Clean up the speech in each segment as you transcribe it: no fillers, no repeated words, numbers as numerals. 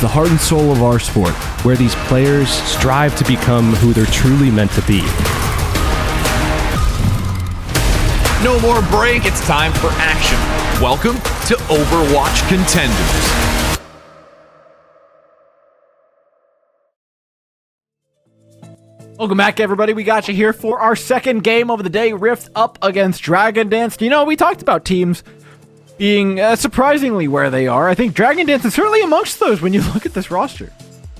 the heart and soul of our sport, where these players strive to become who they're truly meant to be. No more break, it's time for action. Welcome to Overwatch Contenders. Welcome back, everybody. We got you here for our second game of the day, Rift up against Dragon Dance. You know, we talked about teams being surprisingly where they are. I think Dragon Dance is certainly amongst those when you look at this roster.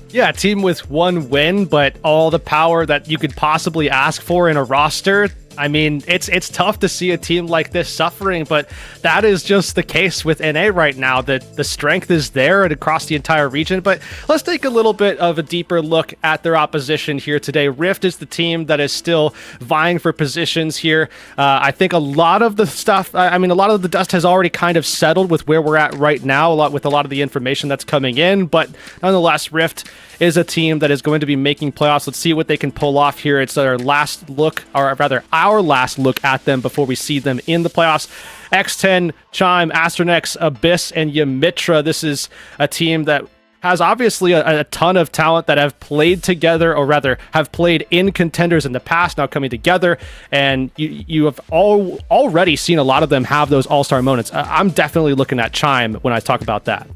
Yeah, a team with one win, but all the power that you could possibly ask for in a roster. I mean, it's tough to see a team like this suffering, but that is just the case with NA right now, that the strength is there and across the entire region. But let's take a little bit of a deeper look at their opposition here today. Rift is the team that is still vying for positions here. I think a lot of the stuff, a lot of the dust has already kind of settled with where we're at right now, with a lot of the information that's coming in. But nonetheless, Rift is a team that is going to be making playoffs. Let's see what they can pull off here. It's our last look, or rather our last look at them before we see them in the playoffs. X10, Chime, Astronex, Abyss, and Yamitra. This is a team that has obviously a ton of talent that have played together, or rather have played in Contenders in the past, now coming together, and you have already seen a lot of them have those all-star moments. I'm definitely looking at Chime when I talk about that.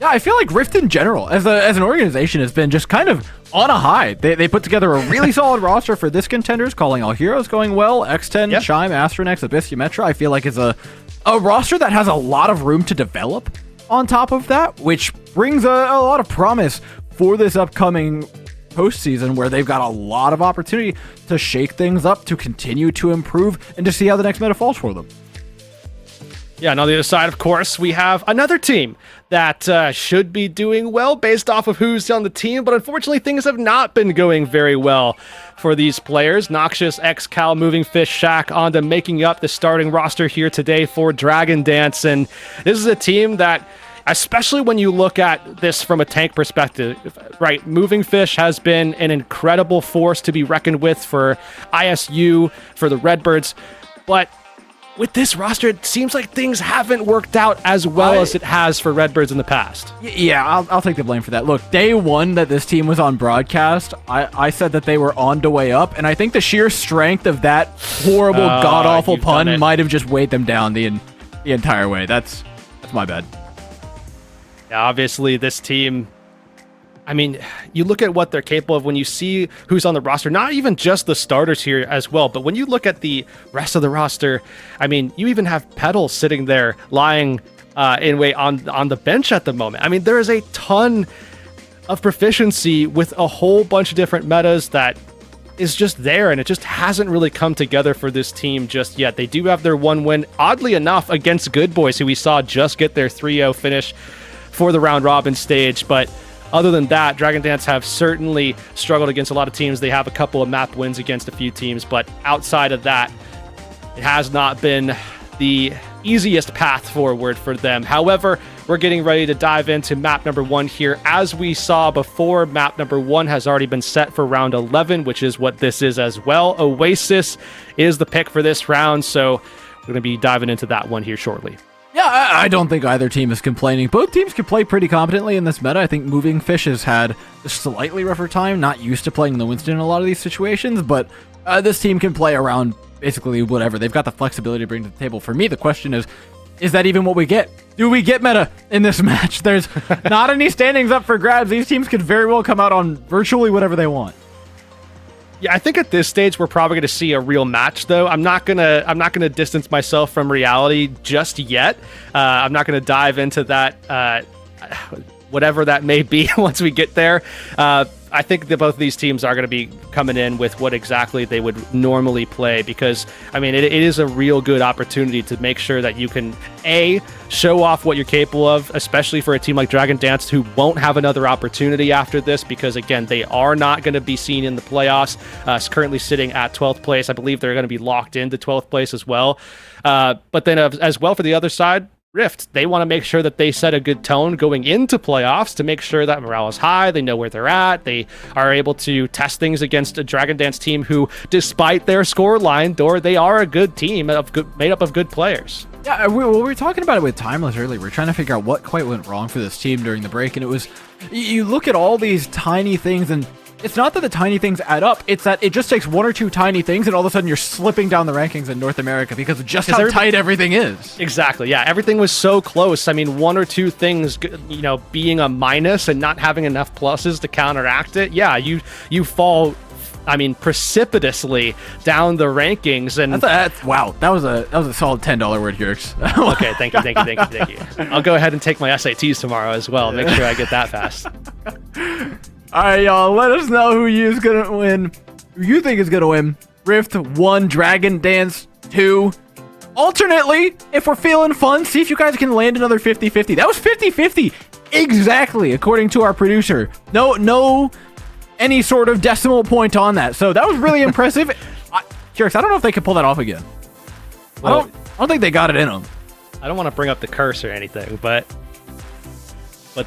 Yeah, I feel like Rift in general, as an organization, has been just kind of on a high. They put together a really solid roster for this Contenders, calling all heroes going well. X10, yep. Chime, Astronex, Abyss, Yamitra. I feel like it's a roster that has a lot of room to develop on top of that, which brings a lot of promise for this upcoming postseason, where they've got a lot of opportunity to shake things up, to continue to improve, and to see how the next meta falls for them. Yeah, and on the other side, of course, we have another team that should be doing well based off of who's on the team, but unfortunately things have not been going very well for these players. Noxious, X-Cal, Moving Fish, Shaq onto making up the starting roster here today for Dragon Dance, and this is a team that, especially when you look at this from a tank perspective, right? Moving Fish has been an incredible force to be reckoned with for ISU, for the Redbirds, but with this roster, it seems like things haven't worked out as well as it has for Redbirds in the past. Yeah, I'll take the blame for that. Look, day one that this team was on broadcast, I said that they were on the way up, and I think the sheer strength of that horrible, god-awful pun might have just weighed them down the entire way. That's my bad. Yeah, obviously, this team, I mean, you look at what they're capable of when you see who's on the roster, not even just the starters here as well, but when you look at the rest of the roster, I mean, you even have Petal sitting there lying in wait on the bench at the moment. I mean, there is a ton of proficiency with a whole bunch of different metas that is just there, and it just hasn't really come together for this team just yet. They do have their one win, oddly enough, against Good Boys, who we saw just get their 3-0 finish for the round robin stage, but other than that, Dragon Dance have certainly struggled against a lot of teams. They have a couple of map wins against a few teams, but outside of that, it has not been the easiest path forward for them. However, we're getting ready to dive into map number 1 here. As we saw before, map number 1 has already been set for round 11, which is what this is as well. Oasis is the pick for this round, so we're going to be diving into that one here shortly. Yeah, I don't think either team is complaining. Both teams can play pretty competently in this meta. I think Moving Fish has had a slightly rougher time, not used to playing the Winston in a lot of these situations, but this team can play around basically whatever. They've got the flexibility to bring to the table. For me, the question is that even what we get? Do we get meta in this match? There's not any standings up for grabs. These teams could very well come out on virtually whatever they want. Yeah, I think at this stage we're probably going to see a real match, though. I'm not gonna distance myself from reality just yet. I'm not gonna dive into that, whatever that may be once we get there. I think that both of these teams are going to be coming in with what exactly they would normally play, because, I mean, it is a real good opportunity to make sure that you can, A, show off what you're capable of, especially for a team like Dragon Dance, who won't have another opportunity after this, because, again, they are not going to be seen in the playoffs. Currently sitting at 12th place. I believe they're going to be locked into 12th place as well. But then as well for the other side, Rift, they want to make sure that they set a good tone going into playoffs to make sure that morale is high. They know where they're at. They are able to test things against a Dragon Dance team who, despite their score line, they are a good team made up of good players. Yeah, we were talking about it with Timeless earlier. We're trying to figure out what quite went wrong for this team during the break, and it was, you look at all these tiny things, and it's not that the tiny things add up, it's that it just takes one or two tiny things, and all of a sudden you're slipping down the rankings in North America because of just how tight everything is. Exactly, yeah. Everything was so close. I mean, one or two things, being a minus and not having enough pluses to counteract it, yeah, you fall, precipitously down the rankings. And wow, that was a solid $10 word here. Okay, thank you. I'll go ahead and take my SATs tomorrow as well. Make sure I get that fast. All right, y'all. Let us know who you think is gonna win. Rift 1, Dragon Dance 2. Alternately, if we're feeling fun, see if you guys can land another 50-50. That was 50-50 exactly, according to our producer. No, any sort of decimal point on that. So that was really impressive. Curious, I don't know if they can pull that off again. Well, I don't think they got it in them. I don't want to bring up the curse or anything, but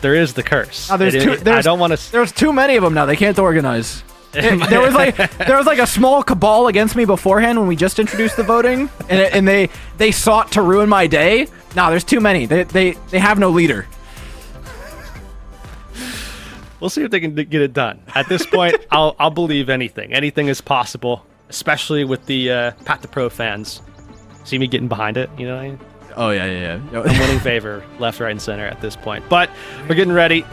there is the curse. There's too many of them now. They can't organize. There was like a small cabal against me beforehand when we just introduced the voting, and they sought to ruin my day. Nah, there's too many. They have no leader. We'll see if they can get it done. At this point, I'll believe anything. Anything is possible, especially with the Pat the Pro fans. See me getting behind it, you know what I mean? Oh, yeah. I'm winning favor left, right, and center at this point. But we're getting ready.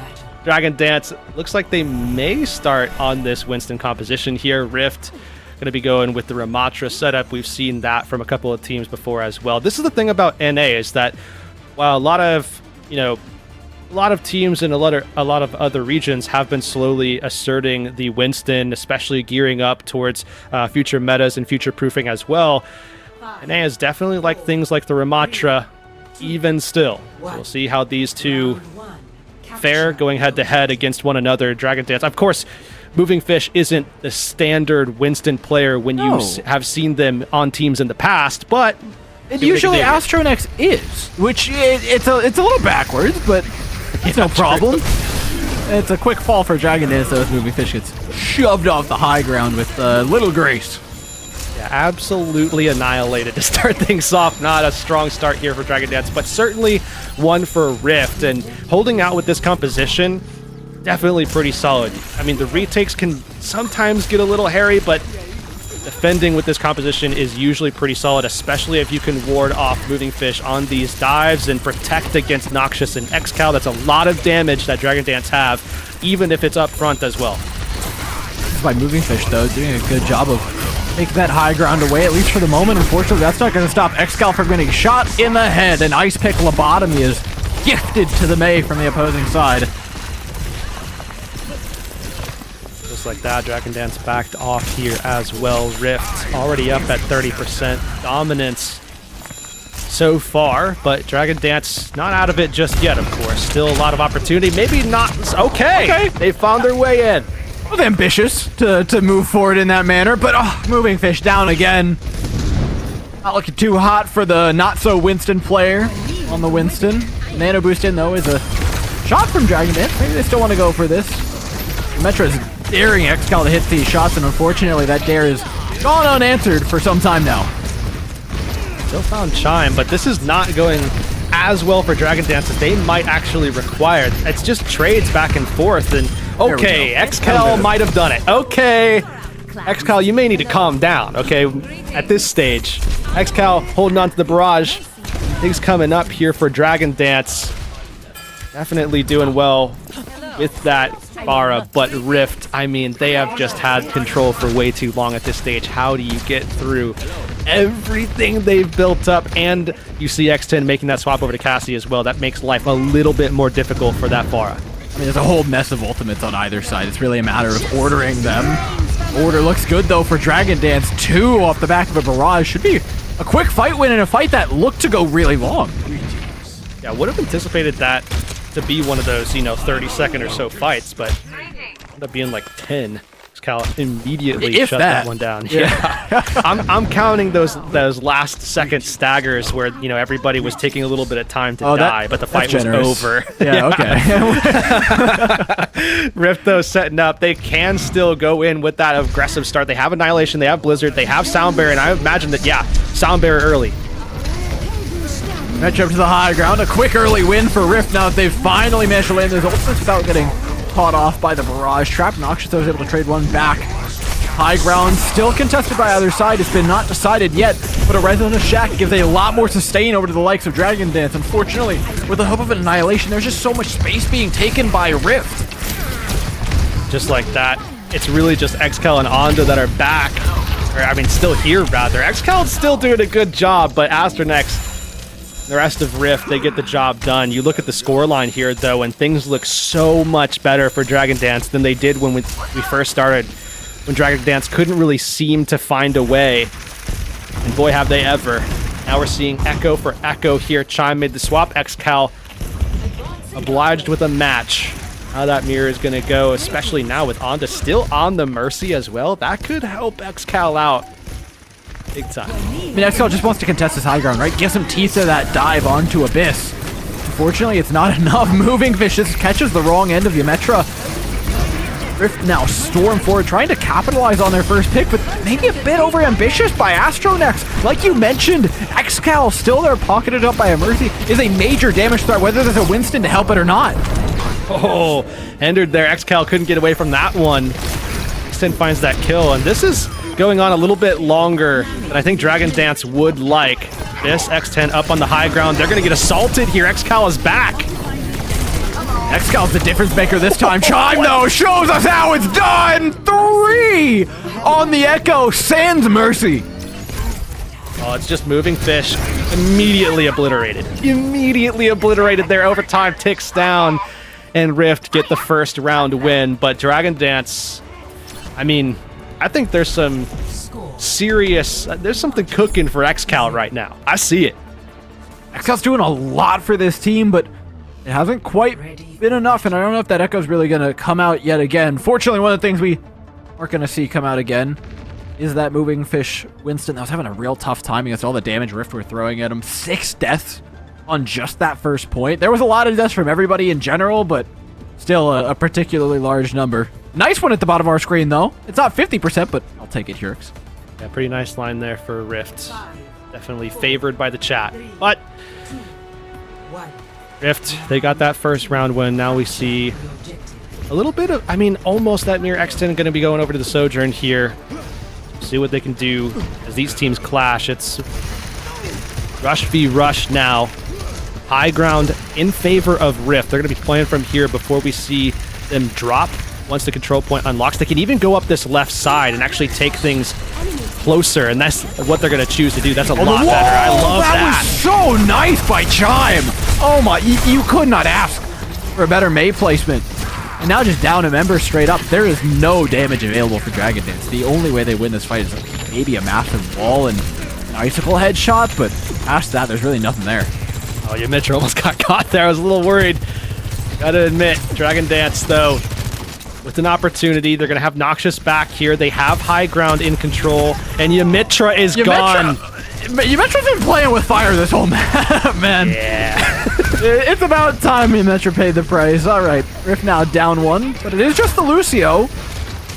Dragon Dance looks like they may start on this Winston composition here. Rift going to be going with the Ramatra setup. We've seen that from a couple of teams before as well. This is the thing about NA is that while a lot of teams in a lot of other regions have been slowly asserting the Winston, especially gearing up towards future metas and future proofing as well. NA is definitely like things like the Ramatra, even still. So we'll see how these two fare going head-to-head against one another. Dragon Dance, of course, Moving Fish isn't the standard Winston player when you have seen them on teams in the past, but usually Astronex is, which it's a little backwards, but it's no problem. It's a quick fall for Dragon Dance, though, as Moving Fish gets shoved off the high ground with little grace. Yeah, absolutely annihilated to start things off. Not a strong start here for Dragon Dance, but certainly one for Rift. And holding out with this composition, definitely pretty solid. I mean, the retakes can sometimes get a little hairy, but defending with this composition is usually pretty solid, especially if you can ward off Moving Fish on these dives and protect against Noxious and Xcal. That's a lot of damage that Dragon Dance have, even if it's up front as well. This is by Moving Fish, though, doing a good job of taking that high ground away, at least for the moment. Unfortunately, that's not going to stop Xcal from getting shot in the head. An Ice Pick lobotomy is gifted to the Mei from the opposing side. Just like that, Dragon Dance backed off here as well. Rift already up at 30% dominance so far, but Dragon Dance not out of it just yet, of course. Still a lot of opportunity. Maybe not. Okay. They found their way in. It was ambitious to move forward in that manner, but Moving Fish down again. Not looking too hot for the not-so-Winston player on the Winston. Nano boost in, though, is a shot from Dragon Dance. Maybe they still want to go for this. Metra is daring Xcal to hit these shots, and unfortunately that dare is gone unanswered for some time now. Still found Chime, but this is not going as well for Dragon Dance as they might actually require. It's just trades back and forth, and okay, Xcal might have done it. Okay, Xcal, you may need to calm down, okay, at this stage. Xcal holding on to the barrage. Things coming up here for Dragon Dance. Definitely doing well with that Bara, but Rift, I mean, they have just had control for way too long at this stage. How do you get through everything they've built up? And you see X10 making that swap over to Cassie as well. That makes life a little bit more difficult for that Bara. I mean, there's a whole mess of ultimates on either side. It's really a matter of ordering them. Order looks good, though, for Dragon Dance. 2 off the back of a barrage. Should be a quick fight win in a fight that looked to go really long. Yeah, would have anticipated that to be one of those, 30-second or so fights, but ended up being like 10. Excal immediately If shut that one down. Yeah. I'm counting those last second staggers where, you know, everybody was taking a little bit of time to die, but the fight was over. Yeah, okay. Rift, though, setting up. They can still go in with that aggressive start. They have Annihilation, they have Blizzard, they have Sound Barrier, and I imagine that, yeah, Sound Barrier early. Match up to the high ground. A quick early win for Rift now that they've finally managed to land those ultimates without getting caught off by the barrage trap. Noxious was able to trade one back. High ground still contested by either side. It's been not decided yet, but a Resident Shack gives a lot more sustain over to the likes of Dragon Dance. Unfortunately, with the hope of an Annihilation, there's just so much space being taken by Rift. Just like that, it's really just Excal and Onda that are back. Or, I mean, still here, rather. Excal's still doing a good job, but Astronex, the rest of Rift, they get the job done. You look at the scoreline here, though, and things look so much better for Dragon Dance than they did when we first started, when Dragon Dance couldn't really seem to find a way. And boy, have they ever. Now we're seeing Echo for Echo here. Chime made the swap. Excal obliged with a match. How that mirror is going to go, especially now with Onda still on the Mercy as well. That could help Excal out big time. I mean, Excal just wants to contest his high ground, right? Give some teeth to that dive onto Abyss. Unfortunately, it's not enough. Moving Fish just catches the wrong end of Ymetra. Rift now storm forward, trying to capitalize on their first pick, but maybe a bit over ambitious by Astronex. Like you mentioned, Excal still there, pocketed up by a Mercy, is a major damage threat, whether there's a Winston to help it or not. Oh, entered there. Excal couldn't get away from that one. X10 finds that kill, and this is going on a little bit longer than I think Dragon Dance would like. This X10 up on the high ground. They're going to get assaulted here. Excal is back. Excal's the difference maker this time. Chime, though, shows us how it's done. 3 on the Echo. Sans Mercy. Oh, it's just Moving Fish. Immediately obliterated. Immediately obliterated. Their overtime ticks down, and Rift get the first round win. But Dragon Dance, I mean, I think there's some serious, there's something cooking for Excal right now. I see it. Excal's doing a lot for this team, but it hasn't quite been enough, and I don't know if that Echo's really going to come out yet again. Fortunately, one of the things we aren't going to see come out again is that Moving Fish Winston that was having a real tough time against all the damage Rift were throwing at him. 6 deaths on just that first point. There was a lot of deaths from everybody in general, but still a particularly large number. Nice one at the bottom of our screen, though. It's not 50%, but I'll take it, Hurix. Yeah, pretty nice line there for Rift. Definitely favored by the chat. But Rift, they got that first round win. Now we see a little bit of, I mean, almost that near X10 going to be going over to the Sojourn here. See what they can do as these teams clash. It's Rush v. Rush now. High ground in favor of Rift. They're going to be playing from here before we see them drop once the control point unlocks. They can even go up this left side and actually take things closer, and that's what they're going to choose to do. That's a lot better. I love that. That was so nice by Chime. Oh my, you could not ask for a better May placement. And now just down a member straight up. There is no damage available for Dragon Dance. The only way they win this fight is maybe a massive wall and an icicle headshot, but past that, there's really nothing there. Oh, Ymetra almost got caught there. I was a little worried. Gotta admit, Dragon Dance, though, with an opportunity, they're gonna have Noxious back here. They have high ground in control, and Ymetra is gone. Ymetra's been playing with fire this whole map, man. Yeah. It's about time Ymetra paid the price. All right, Rift now down 1, but it is just the Lucio.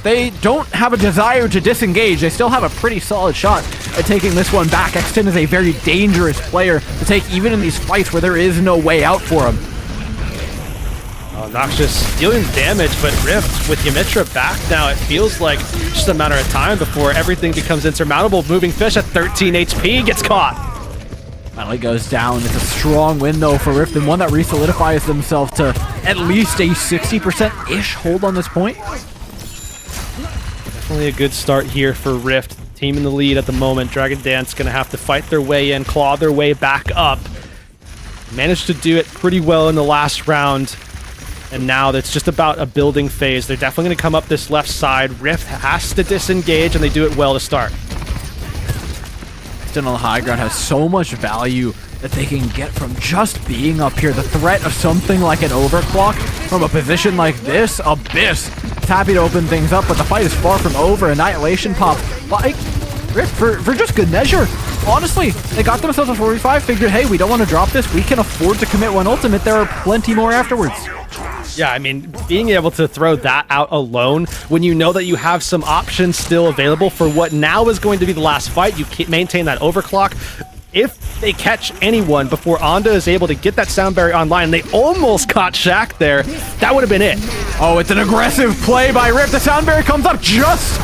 They don't have a desire to disengage. They still have a pretty solid shot at taking this one back. X10 is a very dangerous player to take even in these fights where there is no way out for him. Oh, Noxious dealing damage, but Rift with Ymetra back now, it feels like just a matter of time before everything becomes insurmountable. Moving Fish at 13 HP gets caught. Finally goes down. It's a strong win, though, for Rift, and one that re-solidifies themselves to at least a 60%-ish hold on this point. Definitely a good start here for Rift. Team in the lead at the moment. Dragon Dance going to have to fight their way in, claw their way back up. Managed to do it pretty well in the last round. And now it's just about a building phase. They're definitely going to come up this left side. Rift has to disengage, and they do it well to start. On the high ground has so much value that they can get from just being up here. The threat of something like an overclock from a position like this, Abyss is happy to open things up, but the fight is far from over. Annihilation pop by Rift for just good measure. Honestly, they got themselves a 45, figured, hey, we don't want to drop this. We can afford to commit one ultimate. There are plenty more afterwards. Yeah, I mean, being able to throw that out alone when you know that you have some options still available for what now is going to be the last fight, you maintain that overclock. If they catch anyone before Onda is able to get that sound barrier online, they almost caught Shaq there, that would have been it. Oh, it's an aggressive play by Rift. The sound barrier comes up just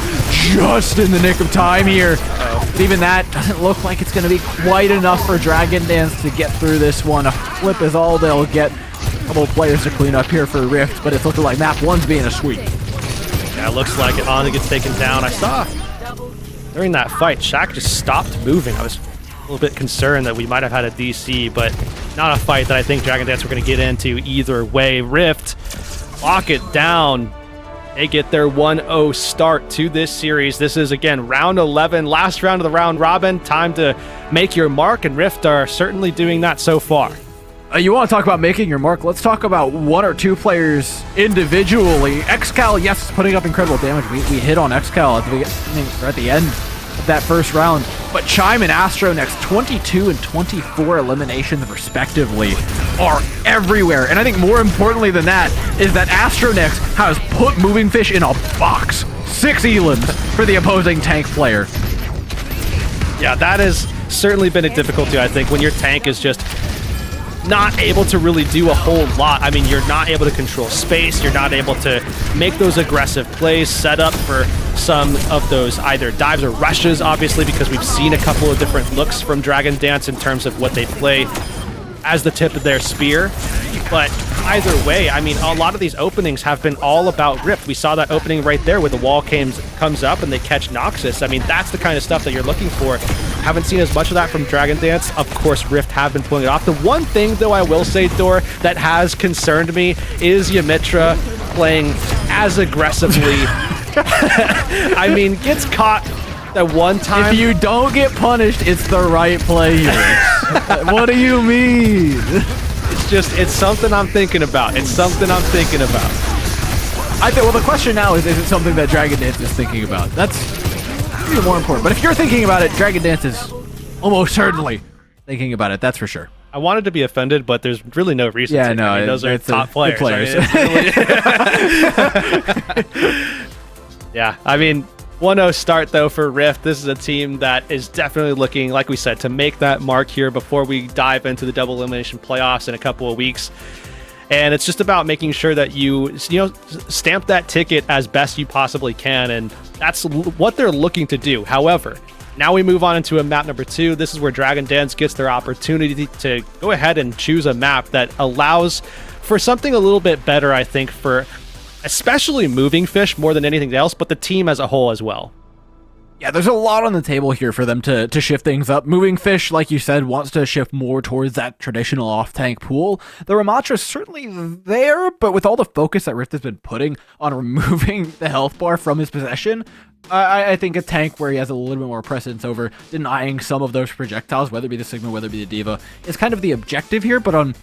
in the nick of time here. But even that doesn't look like it's going to be quite enough for Dragon Dance to get through this one. A flip is all they'll get. A couple of players to clean up here for Rift, but it's looking like map 1's being a sweep. Yeah, it looks like it. Onda gets taken down. I saw during that fight, Shaq just stopped moving. I was a little bit concerned that we might have had a DC, but not a fight that I think Dragon Dance were going to get into either way. Rift lock it down. They get their 1-0 start to this series. This is, again, round 11, last round of the round robin. Time to make your mark, and Rift are certainly doing that so far. You want to talk about making your mark? Let's talk about one or two players individually. XCal, yes, putting up incredible damage. We hit on XCal at the beginning, or at the end of that first round. But Chime and Astronex, 22 and 24 eliminations respectively, are everywhere. And I think more importantly than that is that Astronex has put Moving Fish in a box. 6 elims for the opposing tank player. Yeah, that has certainly been a difficulty, I think, when your tank is just not able to really do a whole lot. I mean, you're not able to control space, you're not able to make those aggressive plays, set up for some of those either dives or rushes, obviously, because we've seen a couple of different looks from Dragon Dance in terms of what they play as the tip of their spear. But either way, I mean, a lot of these openings have been all about Rift. We saw that opening right there where the wall comes up and they catch Noxus. I mean, that's the kind of stuff that you're looking for. Haven't seen as much of that from Dragon Dance. Of course, Rift have been pulling it off. The one thing, though, I will say, Dor, that has concerned me is Yamitra playing as aggressively. I mean, gets caught that one time. If you don't get punished, it's the right play here. What do you mean? It's something I'm thinking about. It's something I'm thinking about. I think, well, the question now is it something that Dragon Dance is thinking about? That's even more important. But if you're thinking about it, Dragon Dance is almost certainly thinking about it. That's for sure. I wanted to be offended, but there's really no reason to. No, I mean, those are top players. Yeah, I mean, 1-0 start, though, for Rift. This is a team that is definitely looking, like we said, to make that mark here before we dive into the double elimination playoffs in a couple of weeks. And it's just about making sure that you stamp that ticket as best you possibly can, and that's what they're looking to do. However, now we move on into a map number 2. This is where Dragon Dance gets their opportunity to go ahead and choose a map that allows for something a little bit better, I think, for especially Moving Fish more than anything else, but the team as a whole as well. Yeah, there's a lot on the table here for them to shift things up. Moving Fish, like you said, wants to shift more towards that traditional off-tank pool. The Ramatra is certainly there, but with all the focus that Rift has been putting on removing the health bar from his possession, I think a tank where he has a little bit more precedence over denying some of those projectiles, whether it be the Sigma, whether it be the Diva, is kind of the objective here, but on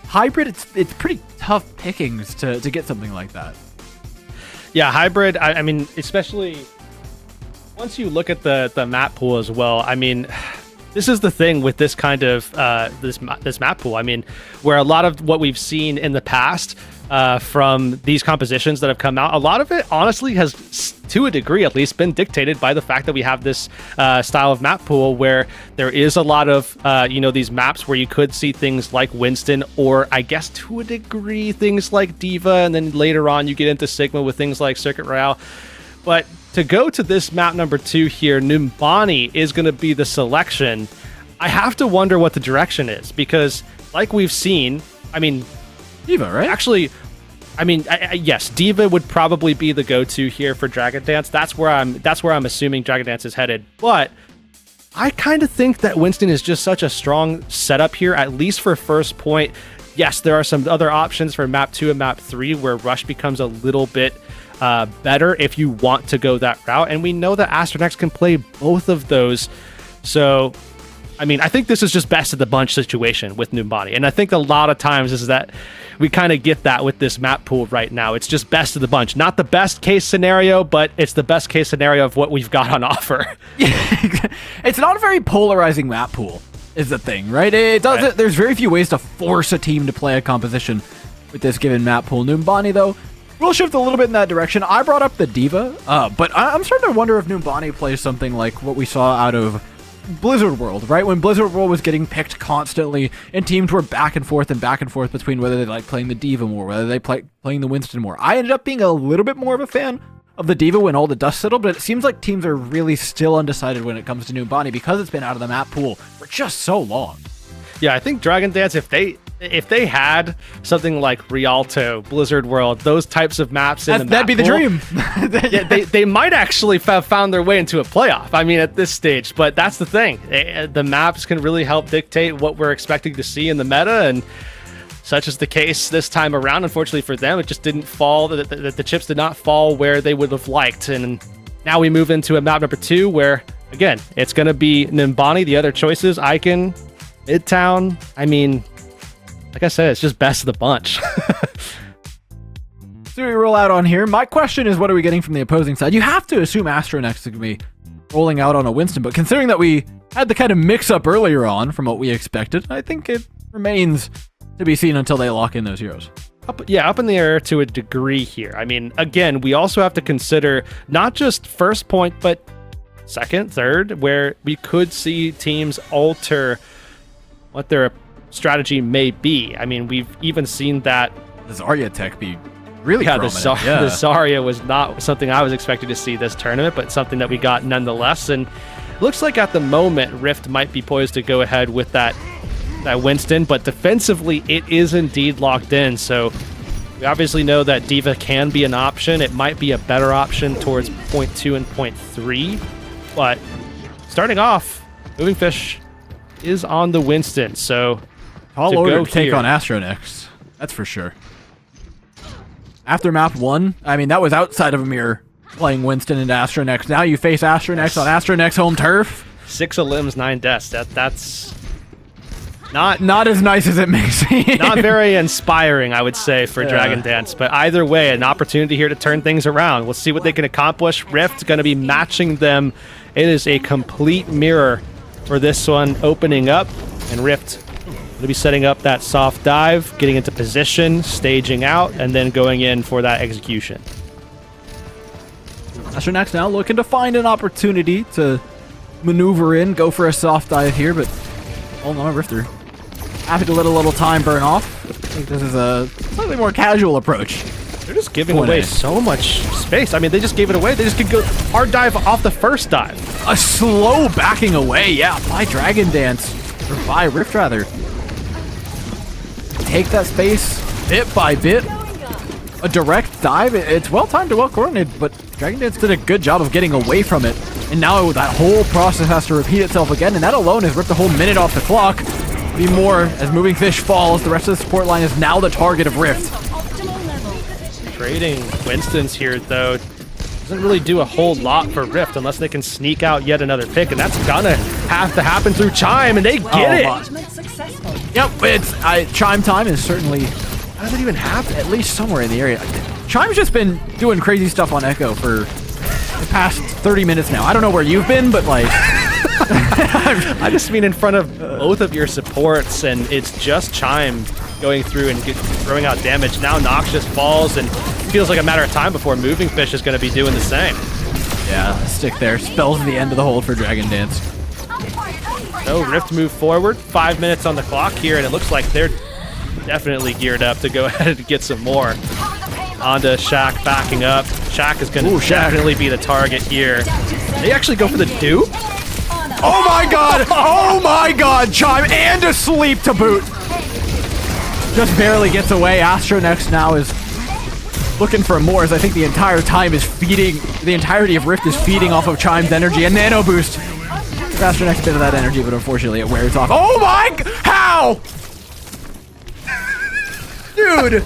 Hybrid, it's pretty tough pickings to get something like that. Yeah, Hybrid, I mean, especially once you look at the map pool as well, I mean, this is the thing with this kind of this map pool. I mean, where a lot of what we've seen in the past from these compositions that have come out, a lot of it honestly has, to a degree at least, been dictated by the fact that we have this style of map pool where there is a lot of these maps where you could see things like Winston, or I guess to a degree things like Diva, and then later on you get into Sigma with things like Circuit Royale. But to go to this map number 2 here, Numbani is going to be the selection. I have to wonder what the direction is, because like we've seen, I mean, Diva, right? Actually, I mean, yes, Diva would probably be the go-to here for Dragon Dance. That's where I'm assuming Dragon Dance is headed. But I kind of think that Winston is just such a strong setup here, at least for first point. Yes, there are some other options for map 2 and map 3 where Rush becomes a little bit better if you want to go that route. And we know that Astronex can play both of those. So I mean, I think this is just best of the bunch situation with Numbani. And I think a lot of times is that we kind of get that with this map pool right now. It's just best of the bunch. Not the best case scenario, but it's the best case scenario of what we've got on offer. It's not a very polarizing map pool, is the thing, right? It does. Right. There's very few ways to force a team to play a composition with this given map pool. Numbani, though, we'll shift a little bit in that direction. I brought up the Diva, but I'm starting to wonder if Numbani plays something like what we saw out of Blizzard World, right? When Blizzard World was getting picked constantly, and teams were back and forth between whether they like playing the Diva more, whether they playing the Winston more. I ended up being a little bit more of a fan of the Diva when all the dust settled, but it seems like teams are really still undecided when it comes to Numbani because it's been out of the map pool for just so long. Yeah, I think Dragon Dance, if they had something like Rialto, Blizzard World, those types of maps in the map that'd be the pool, dream. yeah, they might actually have found their way into a playoff. I mean, at this stage, but that's the thing. The maps can really help dictate what we're expecting to see in the meta, and such is the case this time around. Unfortunately for them, it just didn't fall. The chips did not fall where they would have liked, and now we move into a map number 2 where, again, it's going to be Numbani. The other choices, Icon, Midtown. I mean, like I said, it's just best of the bunch. So we roll out on here. My question is, what are we getting from the opposing side? You have to assume Astronex is going to be rolling out on a Winston, but considering that we had the kind of mix-up earlier on from what we expected, I think it remains to be seen until they lock in those heroes. Up in the air to a degree here. I mean, again, we also have to consider not just first point, but second, third, where we could see teams alter what their strategy may be. I mean, we've even seen that The Zarya tech be really the prominent. Zarya was not something I was expecting to see this tournament, but something that we got nonetheless. And looks like at the moment, Rift might be poised to go ahead with that Winston, but defensively, it is indeed locked in. So we obviously know that Diva can be an option. It might be a better option towards point 2 and point 3, but starting off, Moving Fish is on the Winston. So Tall to order go to take here. on Astronex. That's for sure. After map 1, I mean, that was outside of a mirror playing Winston into Astronex. Now you face Astronex on Astronex home turf. 6 limbs, 9 deaths. That's Not as nice as it may seem. not very inspiring, I would say, for Dragon Dance. But either way, an opportunity here to turn things around. We'll see what they can accomplish. Rift going to be matching them. It is a complete mirror for this one opening up. And Rift going to be setting up that soft dive, getting into position, staging out, and then going in for that execution. Astronex now looking to find an opportunity to maneuver in, go for a soft dive here, but hold on, Rift through. Happy to let a little time burn off. I think this is a slightly more casual approach. They're just giving away so much space. I mean, they just gave it away. They just could go hard dive off the first dive. A slow backing away, yeah, by Dragon Dance, or by Rift rather. Take that space bit by bit. A direct dive. It's well timed and well coordinated, but Dragon Dance did a good job of getting away from it. And now that whole process has to repeat itself again, and that alone has ripped a whole minute off the clock. Be more as Moving Fish falls. The rest of the support line is now the target of Rift. Trading Winston's here, though, doesn't really do a whole lot for Rift unless they can sneak out yet another pick, and that's gonna have to happen through Chime, and they get it. Yep, Chime time is certainly How does it even happen? at least somewhere in the area. Chime's just been doing crazy stuff on Echo for the past 30 minutes now. I don't know where you've been, but like... I just mean in front of both of your supports, and it's just Chime going through and throwing out damage. Now Nox just falls, and it feels like a matter of time before Moving Fish is going to be doing the same. Yeah, stick there. Spells the end of the hold for Dragon Dance. So Rift move forward. 5 minutes on the clock here, and it looks like they're definitely geared up to go ahead and get some more. Onto Shaq backing up. Shaq is going to definitely be the target here. They actually go for the dupe. Oh my god! Oh my god! Chime and a sleep to boot! Just barely gets away. Astronex now is looking for more, as I think the entire time is feeding, the entirety of Rift is feeding off of Chime's energy. And Nano Boost. Astronex a bit of that energy, but unfortunately it wears off. Oh my... How? Dude!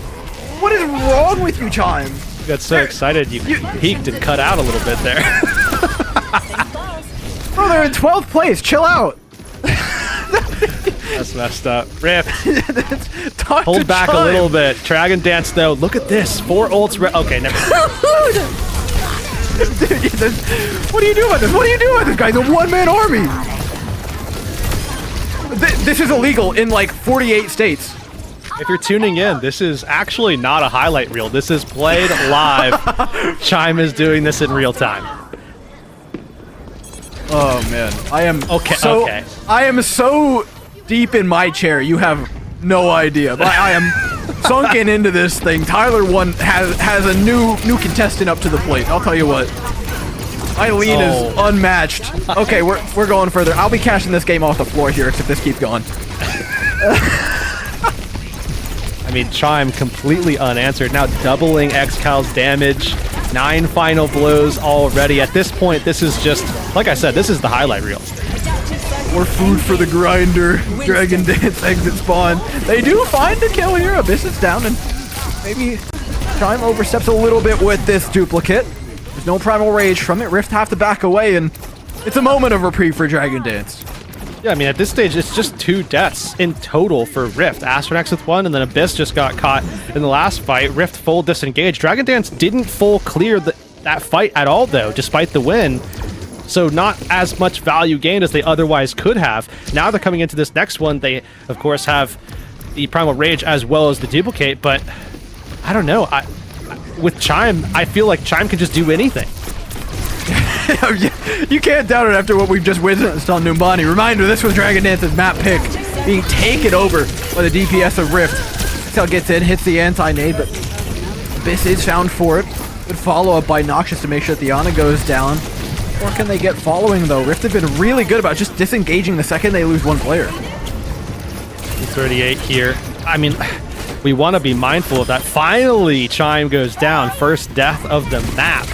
What is wrong with you, Chime? You got so excited you peeked and cut out a little bit there. Bro, they're in 12th place. Chill out. That's messed up. Rift, Talk to hold back a Chime. little bit. Dragon Dance, though. Look at this. 4 ults. Okay, never mind. What do you do about this? What do you do about this guy's a one-man army? This is illegal in like 48 states. If you're tuning in, this is actually not a highlight reel. This is played live. Chime is doing this in real time. Oh man, I am Okay. I am so deep in my chair. You have no idea. I am sunken into this thing. Tyler has a new contestant up to the plate. I'll tell you what. Eileen is unmatched. Okay, we're going further. I'll be cashing this game off the floor here if this keeps going. I mean, Chime completely unanswered. Now doubling XCal's damage. 9 final blows already. At this point, this is just, like I said, this is the highlight reel. More food for the grinder. Dragon Dance exit spawn. They do find the kill here. Abyss is down, and maybe Chime oversteps a little bit with this duplicate. There's no Primal Rage from it. Rift have to back away, and it's a moment of reprieve for Dragon Dance. Yeah, I mean, at this stage, it's just 2 deaths in total for Rift. Astronex with 1, and then Abyss just got caught in the last fight. Rift full disengaged. Dragon Dance didn't full clear that fight at all, though, despite the win. So not as much value gained as they otherwise could have. Now they're coming into this next one. They, of course, have the Primal Rage as well as the duplicate, but I don't know. With Chime, I feel like Chime can just do anything. You can't doubt it after what we've just witnessed on Numbani. Reminder, this was Dragon Dance's map pick, being taken over by the DPS of Rift. XCal gets in, hits the anti-nade, but Abyss is found for it. Good follow-up by Noxious to make sure that the Ana goes down. Or can they get following, though? Rift have been really good about just disengaging the second they lose one player. 38 here. I mean, we want to be mindful of that. Finally, Chime goes down. First death of the map.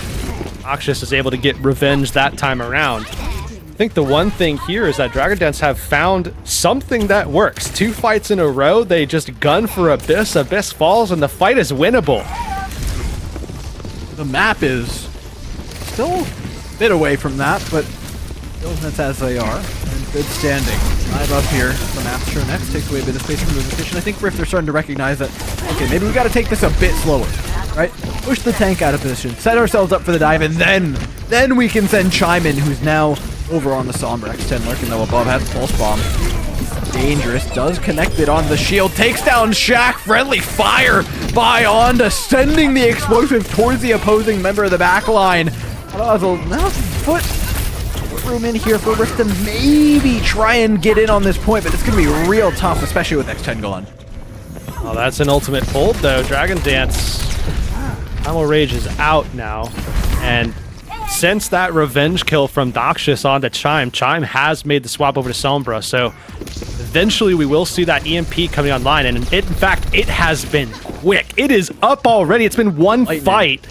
Noxious is able to get revenge that time around. I think the one thing here is that Dragon Dance have found something that works. 2 fights in a row, they just gun for Abyss. Abyss falls, and the fight is winnable. The map is still a bit away from that, but Billsnets as they are, in good standing. Dive up here from Astronex, takes away a bit of space from movement fish, and I think Rift are starting to recognize that, okay, maybe we got to take this a bit slower, right? Push the tank out of position, set ourselves up for the dive, and then we can send Chime in, who's now over on the Sombra. X10 lurking though above, has the pulse bomb. Dangerous, does connect it on the shield, takes down Shaq, friendly fire by Onda, sending the explosive towards the opposing member of the back line. Now foot room in here for Rift to maybe try and get in on this point, but it's going to be real tough, especially with X10 gone. Oh, that's an ultimate hold, though. Dragon Dance, Primal Rage is out now, and since that revenge kill from Noxious onto Chime, Chime has made the swap over to Sombra, so eventually we will see that EMP coming online, and in fact, it has been quick. It is up already. It's been one fight,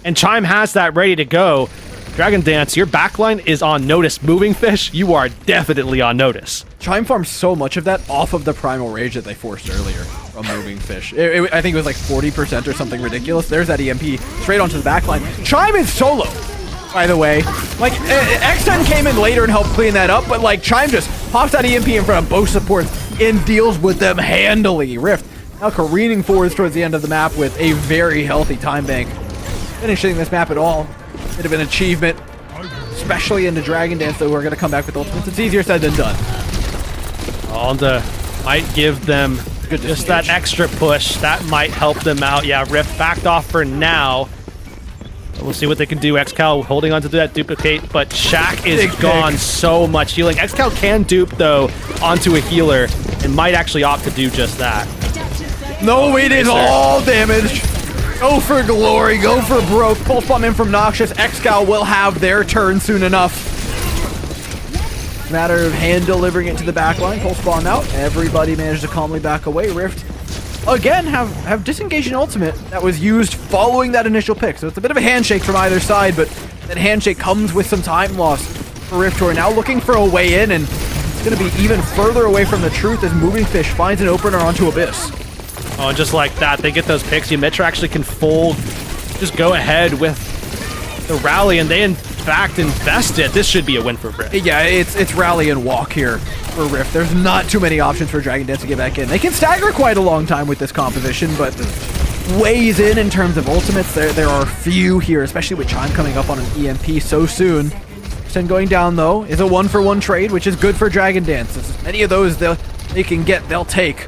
and Chime has that ready to go. Dragon Dance, your backline is on notice. Moving Fish, you are definitely on notice. Chime farmed so much of that off of the Primal Rage that they forced earlier from Moving Fish. I think it was like 40% or something ridiculous. There's that EMP straight onto the backline. Chime is solo, by the way. Like, X10 came in later and helped clean that up, but like Chime just pops that EMP in front of both supports and deals with them handily. Rift now careening forwards towards the end of the map with a very healthy time bank. Finishing this map at all, bit of an achievement, especially into Dragon Dance, though we're going to come back with ultimates. It's easier said than done. Onda might give them just that extra push. That might help them out. Yeah, Rift backed off for now. We'll see what they can do. XCal holding on to that duplicate, but Shaq is gone. So much healing. XCal can dupe, though, onto a healer and might actually opt to do just that. No, it is all damage. Go for glory, go for broke. Pulse bomb in from Noxious. XCal will have their turn soon enough. Matter of hand delivering it to the backline. Pulse bomb out. Everybody managed to calmly back away. Rift, again, have disengaged an ultimate that was used following that initial pick. So it's a bit of a handshake from either side, but that handshake comes with some time loss for Rift, who are now looking for a way in, and it's going to be even further away from the truth as Moving Fish finds an opener onto Abyss. Oh, and just like that, they get those picks. Metro actually can fold, just go ahead with the rally, and they fact invested. This should be a win for Rift. Yeah, it's rally and walk here for Rift. There's not too many options for Dragon Dance to get back in. They can stagger quite a long time with this composition, but ways in terms of ultimates, there are few here, especially with Chime coming up on an EMP so soon. 10 going down, though, is a 1-for-1 trade, which is good for Dragon Dance. As many of those they can get, they'll take.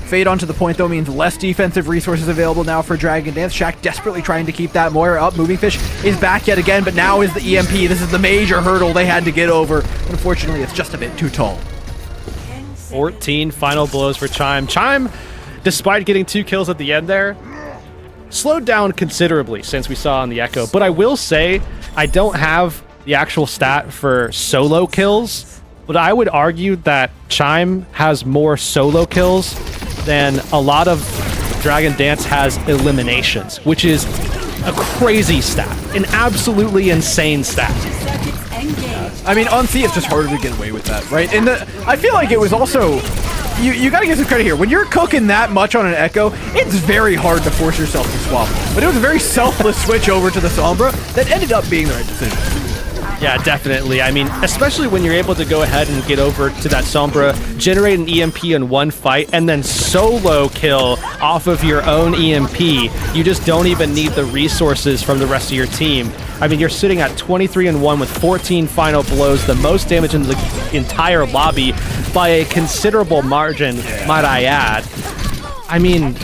Fade onto the point, though, means less defensive resources available now for Dragon Dance. Shaq desperately trying to keep that Moira up. Moving Fish is back yet again, but now is the EMP. This is the major hurdle they had to get over. Unfortunately, it's just a bit too tall. 14 final blows for Chime. Chime, despite getting 2 kills at the end there, slowed down considerably since we saw on the Echo. But I will say, I don't have the actual stat for solo kills, but I would argue that Chime has more solo kills than a lot of Dragon Dance has eliminations, which is a crazy stat, an absolutely insane stat. I mean, on C, it's just harder to get away with that, right? And I feel like it was also... You gotta give some credit here. When you're cooking that much on an Echo, it's very hard to force yourself to swap. But it was a very selfless switch over to the Sombra that ended up being the right decision. Yeah, definitely. I mean, especially when you're able to go ahead and get over to that Sombra, generate an EMP in one fight, and then solo kill off of your own EMP. You just don't even need the resources from the rest of your team. I mean, you're sitting at 23-1 with 14 final blows, the most damage in the entire lobby by a considerable margin, might I add. I mean,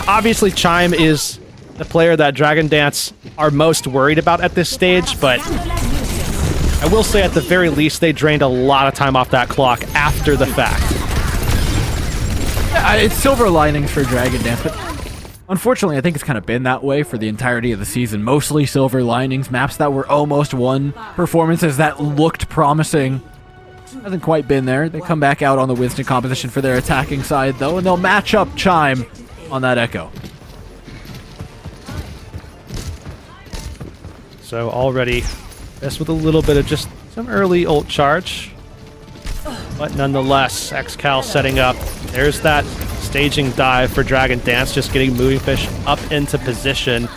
obviously Chime is the player that Dragon Dance are most worried about at this stage, but I will say at the very least they drained a lot of time off that clock after the fact. Yeah, it's silver linings for Dragon Dance, but unfortunately I think it's kind of been that way for the entirety of the season. Mostly silver linings, maps that were almost won, performances that looked promising. Hasn't quite been there. They come back out on the Winston composition for their attacking side, though, and they'll match up Chime on that Echo. So already, this with a little bit of just some early ult charge. But nonetheless, XCal setting up. There's that staging dive for Dragon Dance, just getting Moving Fish up into position.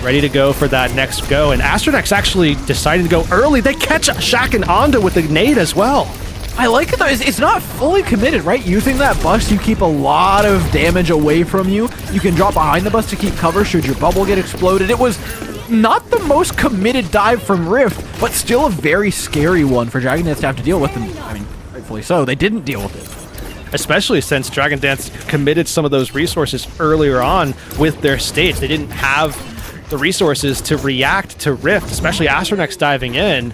Ready to go for that next go. And Astronex actually decided to go early. They catch Shaq and Onda with the nade as well. I like it though, it's not fully committed, right? Using that bus, you keep a lot of damage away from you. You can drop behind the bus to keep cover should your bubble get exploded. It was not the most committed dive from Rift, but still a very scary one for Dragon Dance to have to deal with. And I mean, rightfully so, they didn't deal with it. Especially since Dragon Dance committed some of those resources earlier on with their stage. They didn't have the resources to react to Rift, especially Astronex diving in.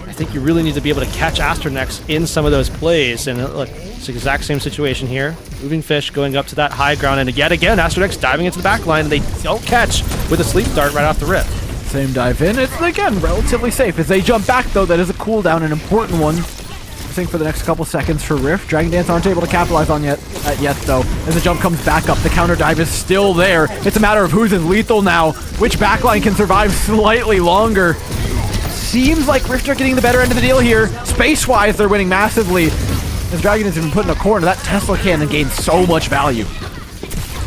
I think you really need to be able to catch Astronex in some of those plays. And look, it's the exact same situation here. Moving Fish going up to that high ground, and yet again, Astronex diving into the back line, and they don't catch with a sleep dart right off the rip. Same dive in. It's, again, relatively safe. As they jump back, though, that is a cooldown, an important one. I think for the next couple seconds for Rift. Dragon Dance aren't able to capitalize on yet, though. As the jump comes back up, the counter dive is still there. It's a matter of who's as lethal now. Which backline can survive slightly longer. Seems like Rift are getting the better end of the deal here. Space-wise, they're winning massively. As Dragon Dance has been put in a corner, that Tesla cannon gains so much value.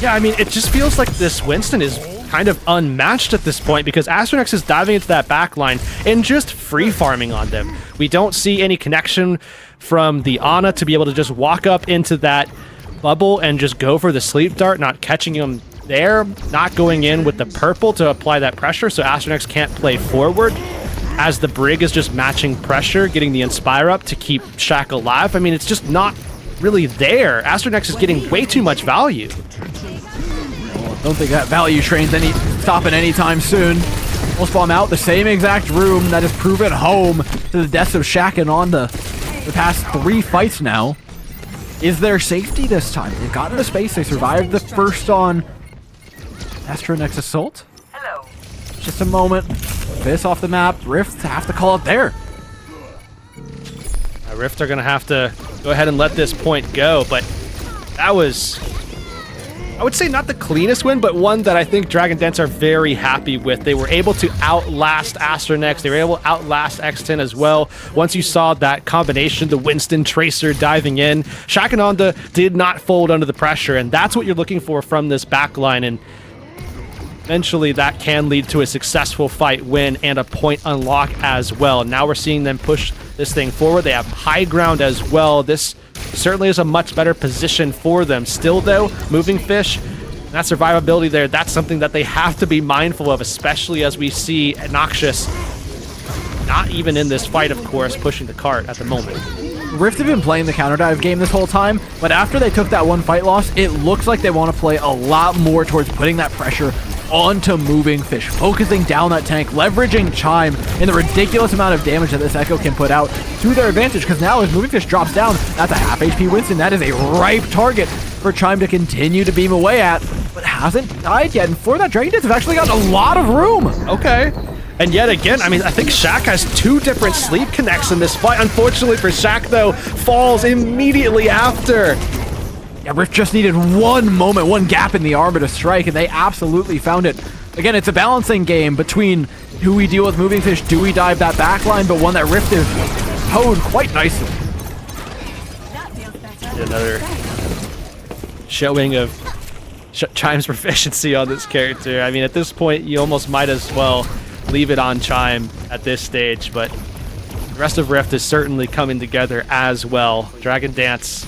Yeah, I mean, it just feels like this Winston is kind of unmatched at this point because Astronex is diving into that backline and just free farming on them. We don't see any connection from the Ana to be able to just walk up into that bubble and just go for the sleep dart, not catching him there, not going in with the purple to apply that pressure, so Astronex can't play forward as the Brig is just matching pressure, getting the Inspire up to keep Shaq alive. I mean, it's just not really there. Astronex is getting way too much value. Don't think that value train's stopping anytime soon. We'll spawn out the same exact room that has proven home to the deaths of Shaq and Onda the past 3 fights now. Is there safety this time? They got into space. They survived the first on Astronex Assault. Hello. Just a moment. This off the map. Rift have to call it there. Rift are going to have to go ahead and let this point go, but that was, I would say, not the cleanest win, but one that I think Dragon Dance are very happy with. They were able to outlast Astronex. They were able to outlast X10 as well. Once you saw that combination, the Winston Tracer diving in, Shaq and Onda did not fold under the pressure, and that's what you're looking for from this backline. And eventually that can lead to a successful fight win and a point unlock as well. Now we're seeing them push this thing forward. They have high ground as well. This certainly is a much better position for them. Still though, moving fish, that survivability there, that's something that they have to be mindful of, especially as we see Noxious not even in this fight, of course, pushing the cart at the moment. Rift have been playing the counter dive game this whole time, but after they took that one fight loss, it looks like they want to play a lot more towards putting that pressure onto moving fish, focusing down that tank, leveraging Chime and the ridiculous amount of damage that this Echo can put out to their advantage, because now as moving fish drops down, that's a half HP Winston. That is a ripe target for Chime to continue to beam away at, but hasn't died yet. And for that, Dragon Dance have actually got a lot of room. Okay. And yet again, I mean, I think Shaq has 2 different sleep connects in this fight. Unfortunately for Shaq, though, falls immediately after. Yeah, Rift just needed one moment, one gap in the armor to strike, and they absolutely found it. Again, it's a balancing game between who we deal with moving fish, do we dive that backline, but one that Rift has hoed quite nicely. Another showing of Chime's proficiency on this character. I mean, at this point, you almost might as well leave it on Chime at this stage, but the rest of Rift is certainly coming together as well. Dragon Dance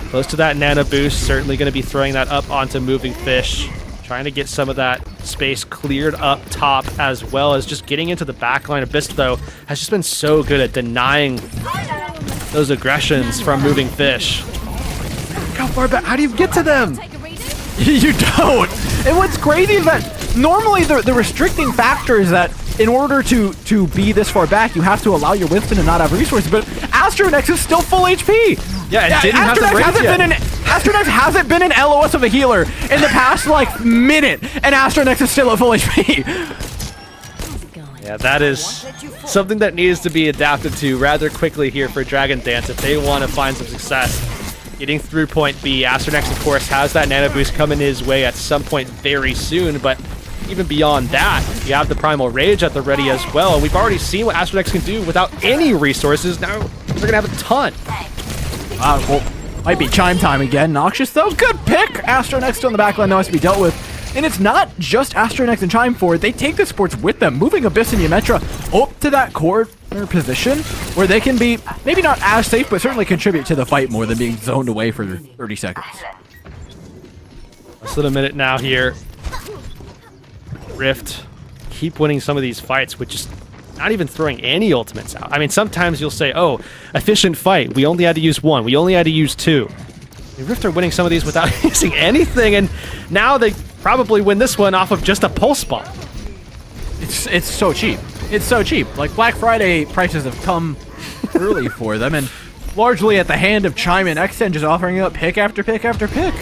close to that nano boost, certainly going to be throwing that up onto moving fish, trying to get some of that space cleared up top, as well as just getting into the backline. Abyss, though, has just been so good at denying those aggressions from moving fish. How far back? How do you get to them? You don't. And what's crazy is that normally the restricting factor is that in order to be this far back, you have to allow your Winston to not have resources, but Astronex is still full HP. Yeah, it didn't have the range yet. Astronex hasn't been an LOS of a healer in the past, like, minute, and Astronex is still at full HP. Yeah, that is something that needs to be adapted to rather quickly here for Dragon Dance if they want to find some success getting through point B. Astronex, of course, has that nano boost coming his way at some point very soon, but even beyond that, you have the Primal Rage at the ready as well. We've already seen what Astronex can do without any resources. Now they're going to have a ton. Well, might be Chime time again. Noxious, though, good pick. Astronex still in the backline now has to be dealt with. And it's not just Astronex and Chime forward. They take the sports with them, moving Abyss and Ymetra up to that corner position where they can be maybe not as safe, but certainly contribute to the fight more than being zoned away for 30 seconds. Less than a minute now here. Rift keep winning some of these fights with just not even throwing any ultimates out. I mean, sometimes you'll say, oh, efficient fight. We only had to use 1. We only had to use 2. Rift are winning some of these without using anything, and now they probably win this one off of just a pulse bomb. It's so cheap. It's so cheap. Like, Black Friday prices have come early for them, and largely at the hand of Chime and Xtend just offering up pick after pick after pick.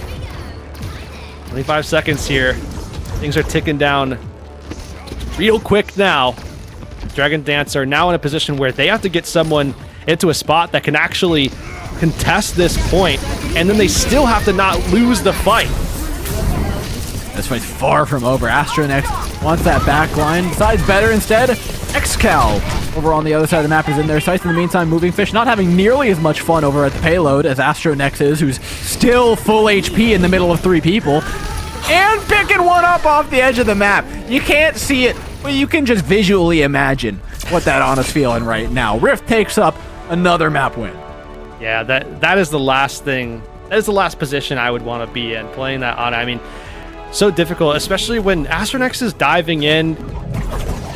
25 seconds here. Things are ticking down real quick now. Dragon Dance are now in a position where they have to get someone into a spot that can actually contest this point, and then they still have to not lose the fight. This fight's far from over. Astronex wants that back line. Decides better instead. Xcal over on the other side of the map is in their sights. In the meantime, moving fish not having nearly as much fun over at the payload as Astronex is, who's still full HP in the middle of 3 people. And picking one up off the edge of the map. You can't see it, but you can just visually imagine what that Ana's feeling right now. Rift takes up another map win. Yeah, that is the last thing. That is the last position I would want to be in, playing that Ana. I mean, so difficult, especially when Astronex is diving in,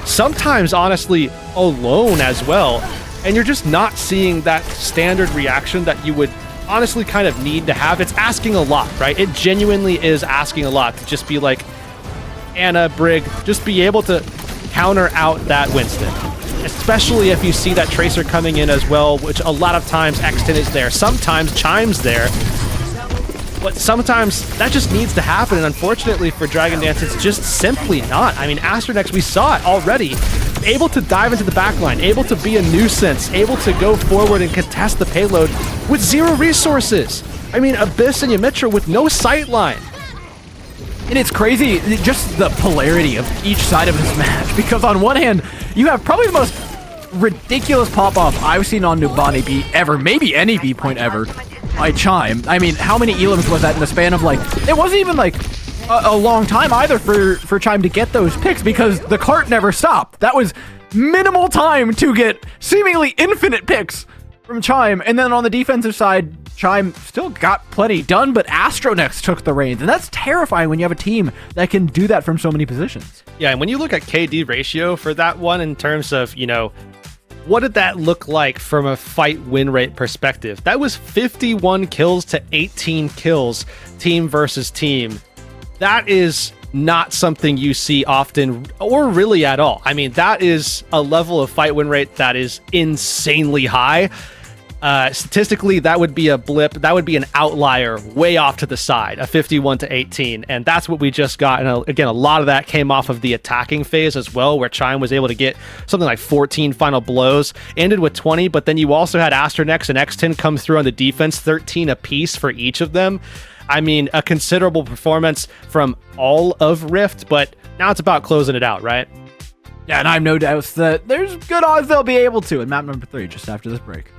sometimes honestly alone as well, and you're just not seeing that standard reaction that you would honestly kind of need to have. It's asking a lot, right? It genuinely is asking a lot to just be like, Ana, Brig, just be able to counter out that Winston. Especially if you see that Tracer coming in as well, which a lot of times Xton is there, sometimes Chime's there. But sometimes that just needs to happen, and unfortunately for Dragon Dance, it's just simply not. I mean, Astronex, we saw it already. Able to dive into the backline, able to be a nuisance, able to go forward and contest the payload with 0 resources. I mean, Abyss and Ymetra with no sight line. And it's crazy, just the polarity of each side of this match, because on one hand, you have probably the most ridiculous pop-off I've seen on Numbani B ever, maybe any B point ever, by Chime. I mean, how many elims was that in the span of, like, it wasn't even like a long time either for Chime to get those picks because the cart never stopped. That was minimal time to get seemingly infinite picks from Chime. And then on the defensive side, Chime still got plenty done, but Astronex took the reins. And that's terrifying when you have a team that can do that from so many positions. Yeah, and when you look at KD ratio for that one in terms of, what did that look like from a fight win rate perspective? That was 51 kills to 18 kills, team versus team. That is not something you see often or really at all. I mean, that is a level of fight win rate that is insanely high. Statistically, that would be a blip. That would be an outlier way off to the side, a 51 to 18. And that's what we just got. And again, a lot of that came off of the attacking phase as well, where Chime was able to get something like 14 final blows, ended with 20. But then you also had Astronex and X10 come through on the defense, 13 apiece for each of them. I mean, a considerable performance from all of Rift, but now it's about closing it out, right? Yeah, and I have no doubts that there's good odds they'll be able to in map number 3 just after this break.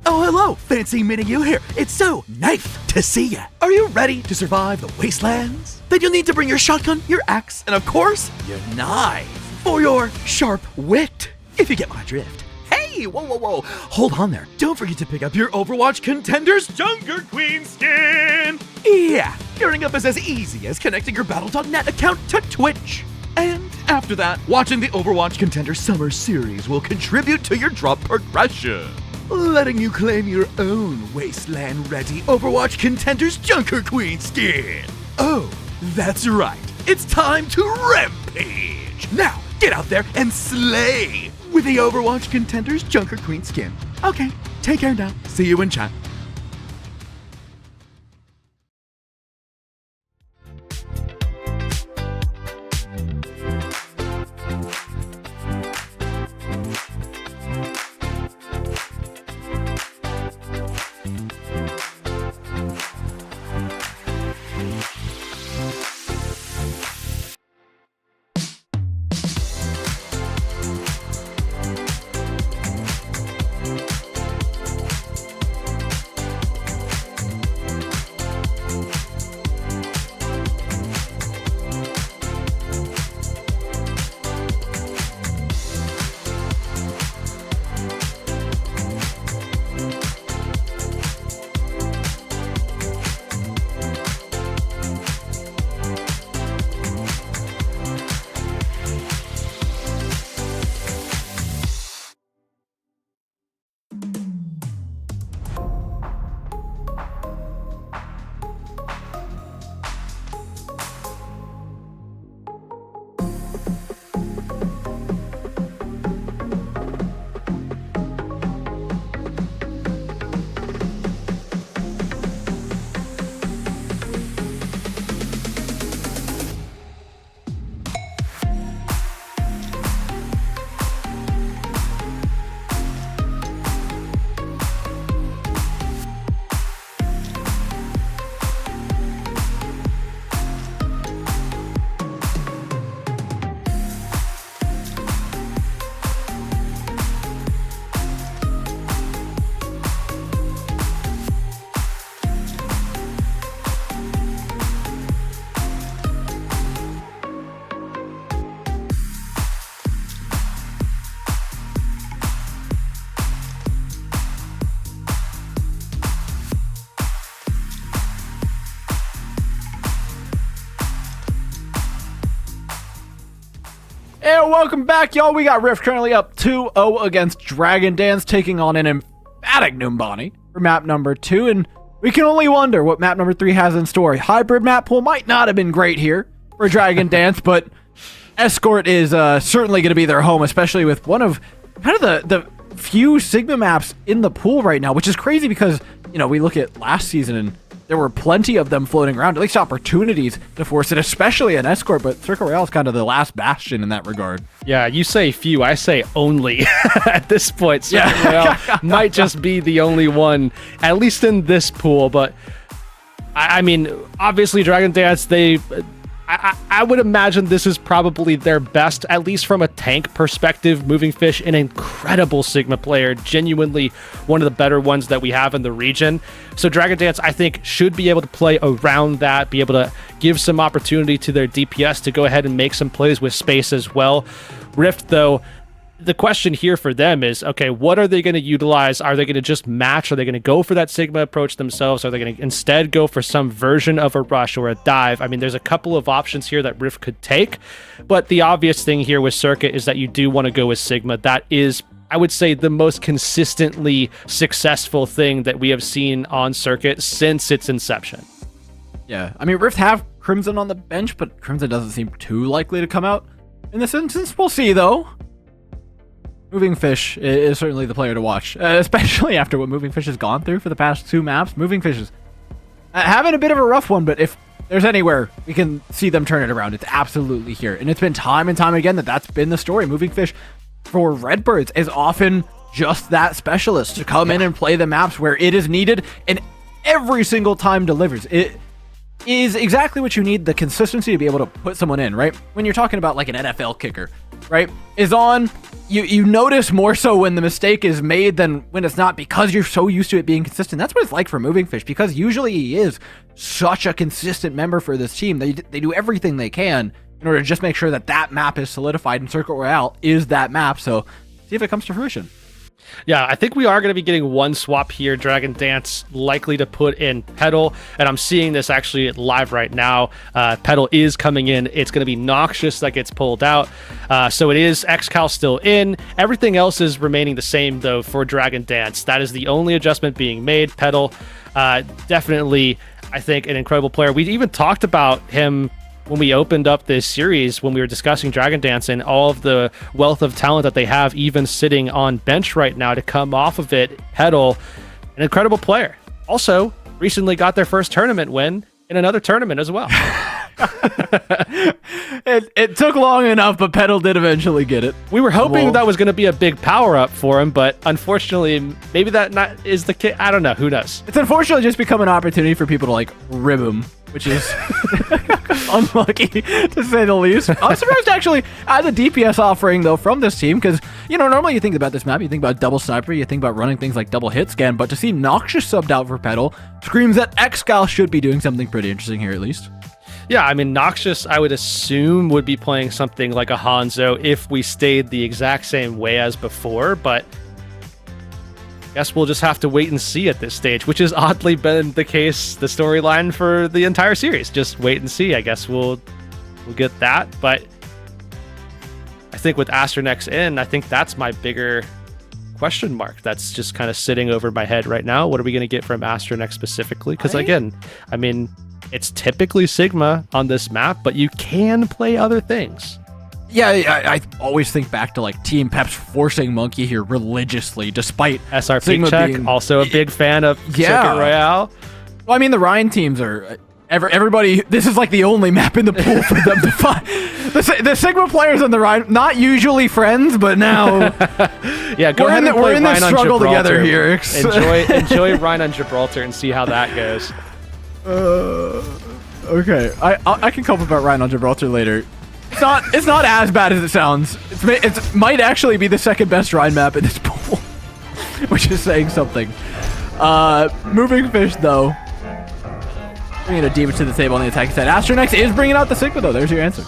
Oh, hello, Fancy meeting you here. It's so nice to see ya. Are you ready to survive the wastelands? Then you'll need to bring your shotgun, your axe, and of course, your knife for your sharp wit, if you get my drift. Hey, whoa. Hold on there. Don't forget to pick up your Overwatch Contenders Junker Queen skin. Yeah, gearing up is as easy as connecting your Battle.net account to Twitch. And after that, watching the Overwatch Contenders Summer Series will contribute to your drop progression, letting you claim your own wasteland-ready Overwatch Contenders Junker Queen skin. Oh, that's right. It's time to rampage. Now, get out there and slay with the Overwatch Contenders Junker Queen skin. Okay, take care now. See you in chat. And welcome back, y'all. We got Rift currently up 2-0 against Dragon Dance, taking on an emphatic Numbani for map number 2. And we can only wonder what map number 3 has in store. Hybrid map pool might not have been great here for Dragon Dance, but Escort is certainly going to be their home, especially with one of kind of the few Sigma maps in the pool right now, which is crazy because, we look at last season and there were plenty of them floating around, at least opportunities to force it, especially an Escort, but Circle Royale is kind of the last bastion in that regard. Yeah, you say few, I say only at this point. Circle Royale might just be the only one, at least in this pool, but I mean, obviously Dragon Dance, they I would imagine this is probably their best, at least from a tank perspective. Moving Fish, an incredible Sigma player, genuinely one of the better ones that we have in the region. So Dragon Dance, I think, should be able to play around that, be able to give some opportunity to their DPS to go ahead and make some plays with space as well. Rift, though, the question here for them is, okay, what are they going to utilize? Are they going to just match? Are they going to go for that Sigma approach themselves? Are they going to instead go for some version of a rush or a dive? I mean, there's a couple of options here that Rift could take, but the obvious thing here with Circuit is that you do want to go with Sigma. That is, I would say, the most consistently successful thing that we have seen on Circuit since its inception. Yeah, I mean, Rift have Crimson on the bench, but Crimson doesn't seem too likely to come out in this instance. We'll see, though. Moving Fish is certainly the player to watch, especially after what Moving Fish has gone through for the past 2 maps. Moving Fish is having a bit of a rough one, but if there's anywhere we can see them turn it around, it's absolutely here. And it's been time and time again that's been the story. Moving Fish for Redbirds is often just that specialist to come in and play the maps where it is needed, and every single time delivers. It is exactly what you need, the consistency to be able to put someone in, right? When you're talking about like an NFL kicker, right, is on, you notice more so when the mistake is made than when it's not, because you're so used to it being consistent. That's what it's like for Moving Fish, because usually he is such a consistent member for this team. They do everything they can in order to just make sure that that map is solidified, and Circuit Royale is that map. So see if it comes to fruition. Yeah, I think we are going to be getting one swap here. Dragon Dance likely to put in Petal, and I'm seeing this actually live right now. Petal is coming in. It's going to be Noxious that gets pulled out. So it is Xcal still in. Everything else is remaining the same, though, for Dragon Dance. That is the only adjustment being made. Petal, definitely, I think, an incredible player. We even talked about him when we opened up this series, when we were discussing Dragon Dance and all of the wealth of talent that they have, even sitting on bench right now to come off of it. Petal, an incredible player. Also, recently got their first tournament win in another tournament as well. It took long enough, but Petal did eventually get it. We were hoping that was going to be a big power up for him, but unfortunately, maybe that not is the case. I don't know. Who knows? It's unfortunately just become an opportunity for people to like rib him, which is unlucky to say the least. I'm surprised actually as a DPS offering though from this team, because normally you think about this map, you think about double sniper, you think about running things like double hit scan, but to see Noxious subbed out for Petal screams that Xcal should be doing something pretty interesting here at least. Yeah, I mean, Noxious, I would assume, would be playing something like a Hanzo if we stayed the exact same way as before, but I guess we'll just have to wait and see at this stage, which has oddly been the case, the storyline for the entire series. Just wait and see. I guess we'll get that, but I think with Astronex in, I think that's my bigger question mark that's just kind of sitting over my head right now. What are we going to get from Astronex specifically? Because again, I mean, it's typically Sigma on this map, but you can play other things. Yeah, I always think back to like Team Peps forcing Monkey here religiously, despite SRP Sigma check, being also a big fan of Circuit Royale. Well, I mean, the Ryan teams are everybody. This is like the only map in the pool for them to find. The Sigma players and the Ryan, not usually friends, but now yeah, go ahead and play we're in Ryan this on struggle Gibraltar. together here. enjoy Ryan on Gibraltar and see how that goes. Okay, I can cope about Ryan on Gibraltar later. It's not as bad as it sounds. It might actually be the second best Rhine map in this pool, which is saying something. Moving Fish though, bringing a Demon to the table on the attacking side. Astronex is bringing out the Sigma though. There's your answer.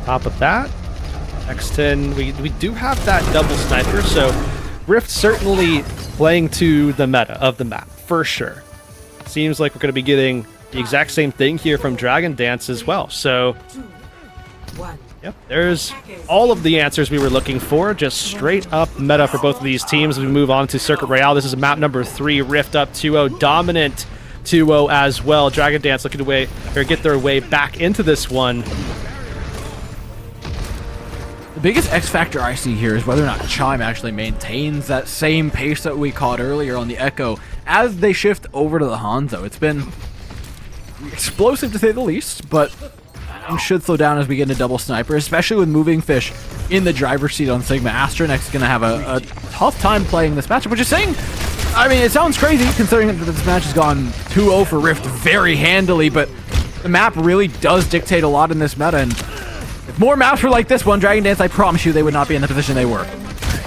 Top of that, X10. We do have that double sniper, so Rift certainly playing to the meta of the map for sure. Seems like we're going to be getting the exact same thing here from Dragon Dance as well. So, yep, there's all of the answers we were looking for. Just straight up meta for both of these teams as we move on to Circuit Royale. This is map number 3, Rift up 2-0, dominant 2-0 as well. Dragon Dance looking to get their way back into this one. The biggest X factor I see here is whether or not Chime actually maintains that same pace that we caught earlier on the Echo as they shift over to the Hanzo. It's been explosive to say the least, but should slow down as we get into double sniper, especially with Moving Fish in the driver's seat on Sigma. Astronex is going to have a tough time playing this matchup, which is saying I mean, it sounds crazy considering that this match has gone 2-0 for Rift very handily, but the map really does dictate a lot in this meta, and if more maps were like this one, Dragon Dance, I promise you they would not be in the position they were.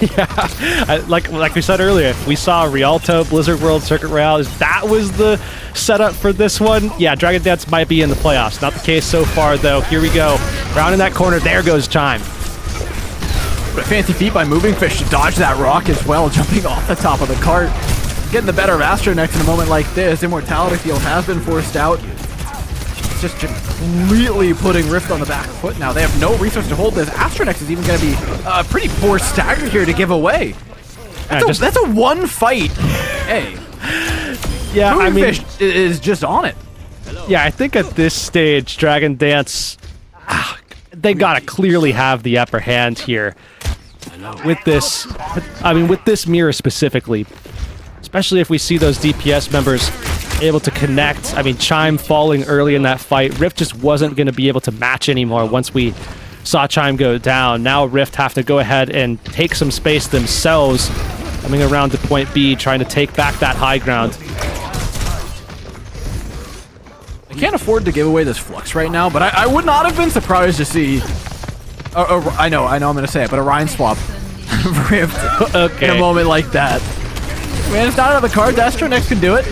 Yeah, like we said earlier, we saw Rialto, Blizzard World, Circuit Royale. That was the setup for this one. Yeah, Dragon Dance might be in the playoffs. Not the case so far, though. Here we go. Round in that corner. There goes Chime. What a fancy feat by Moving Fish to dodge that rock as well, jumping off the top of the cart. Getting the better of Astronex in a moment like this. Immortality Field has been forced out. It's just completely putting Rift on the back foot now. They have no resource to hold this. Astronex is even going to be a pretty poor stagger here to give away. That's a one fight. Hey. Yeah, Moving Fish is just on it. Yeah, I think at this stage, Dragon Dance, they gotta clearly have the upper hand here. With this, with this mirror specifically. Especially if we see those DPS members able to connect. I mean, Chime falling early in that fight. Rift just wasn't going to be able to match anymore once we saw Chime go down. Now Rift have to go ahead and take some space themselves, coming around to point B, trying to take back that high ground. I can't afford to give away this Flux right now, but I would not have been surprised to see... I know I'm going to say it, but a Ryan swap Rift in a moment like that. Man, it's not out of the cards. Astronex can do it.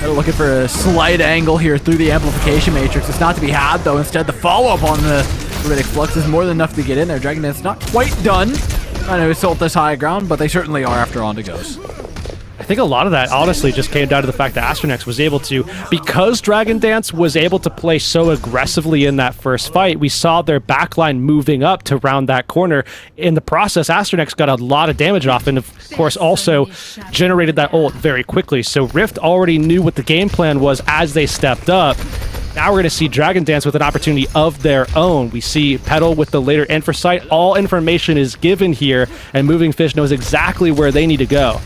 Looking for a slight angle here through the amplification matrix. It's not to be had, though. Instead, the follow-up on the Riddick Flux is more than enough to get in there. Dragon Dance not quite done. I know assault this high ground, but they certainly are after Onda goes. I think a lot of that honestly just came down to the fact that Astronex was able to, because Dragon Dance was able to play so aggressively in that first fight, we saw their backline moving up to round that corner. In the process, Astronex got a lot of damage off and of course also generated that ult very quickly. So Rift already knew what the game plan was as they stepped up. Now we're going to see Dragon Dance with an opportunity of their own. We see Petal with the later Infrasight. All information is given here, and Moving Fish knows exactly where they need to go.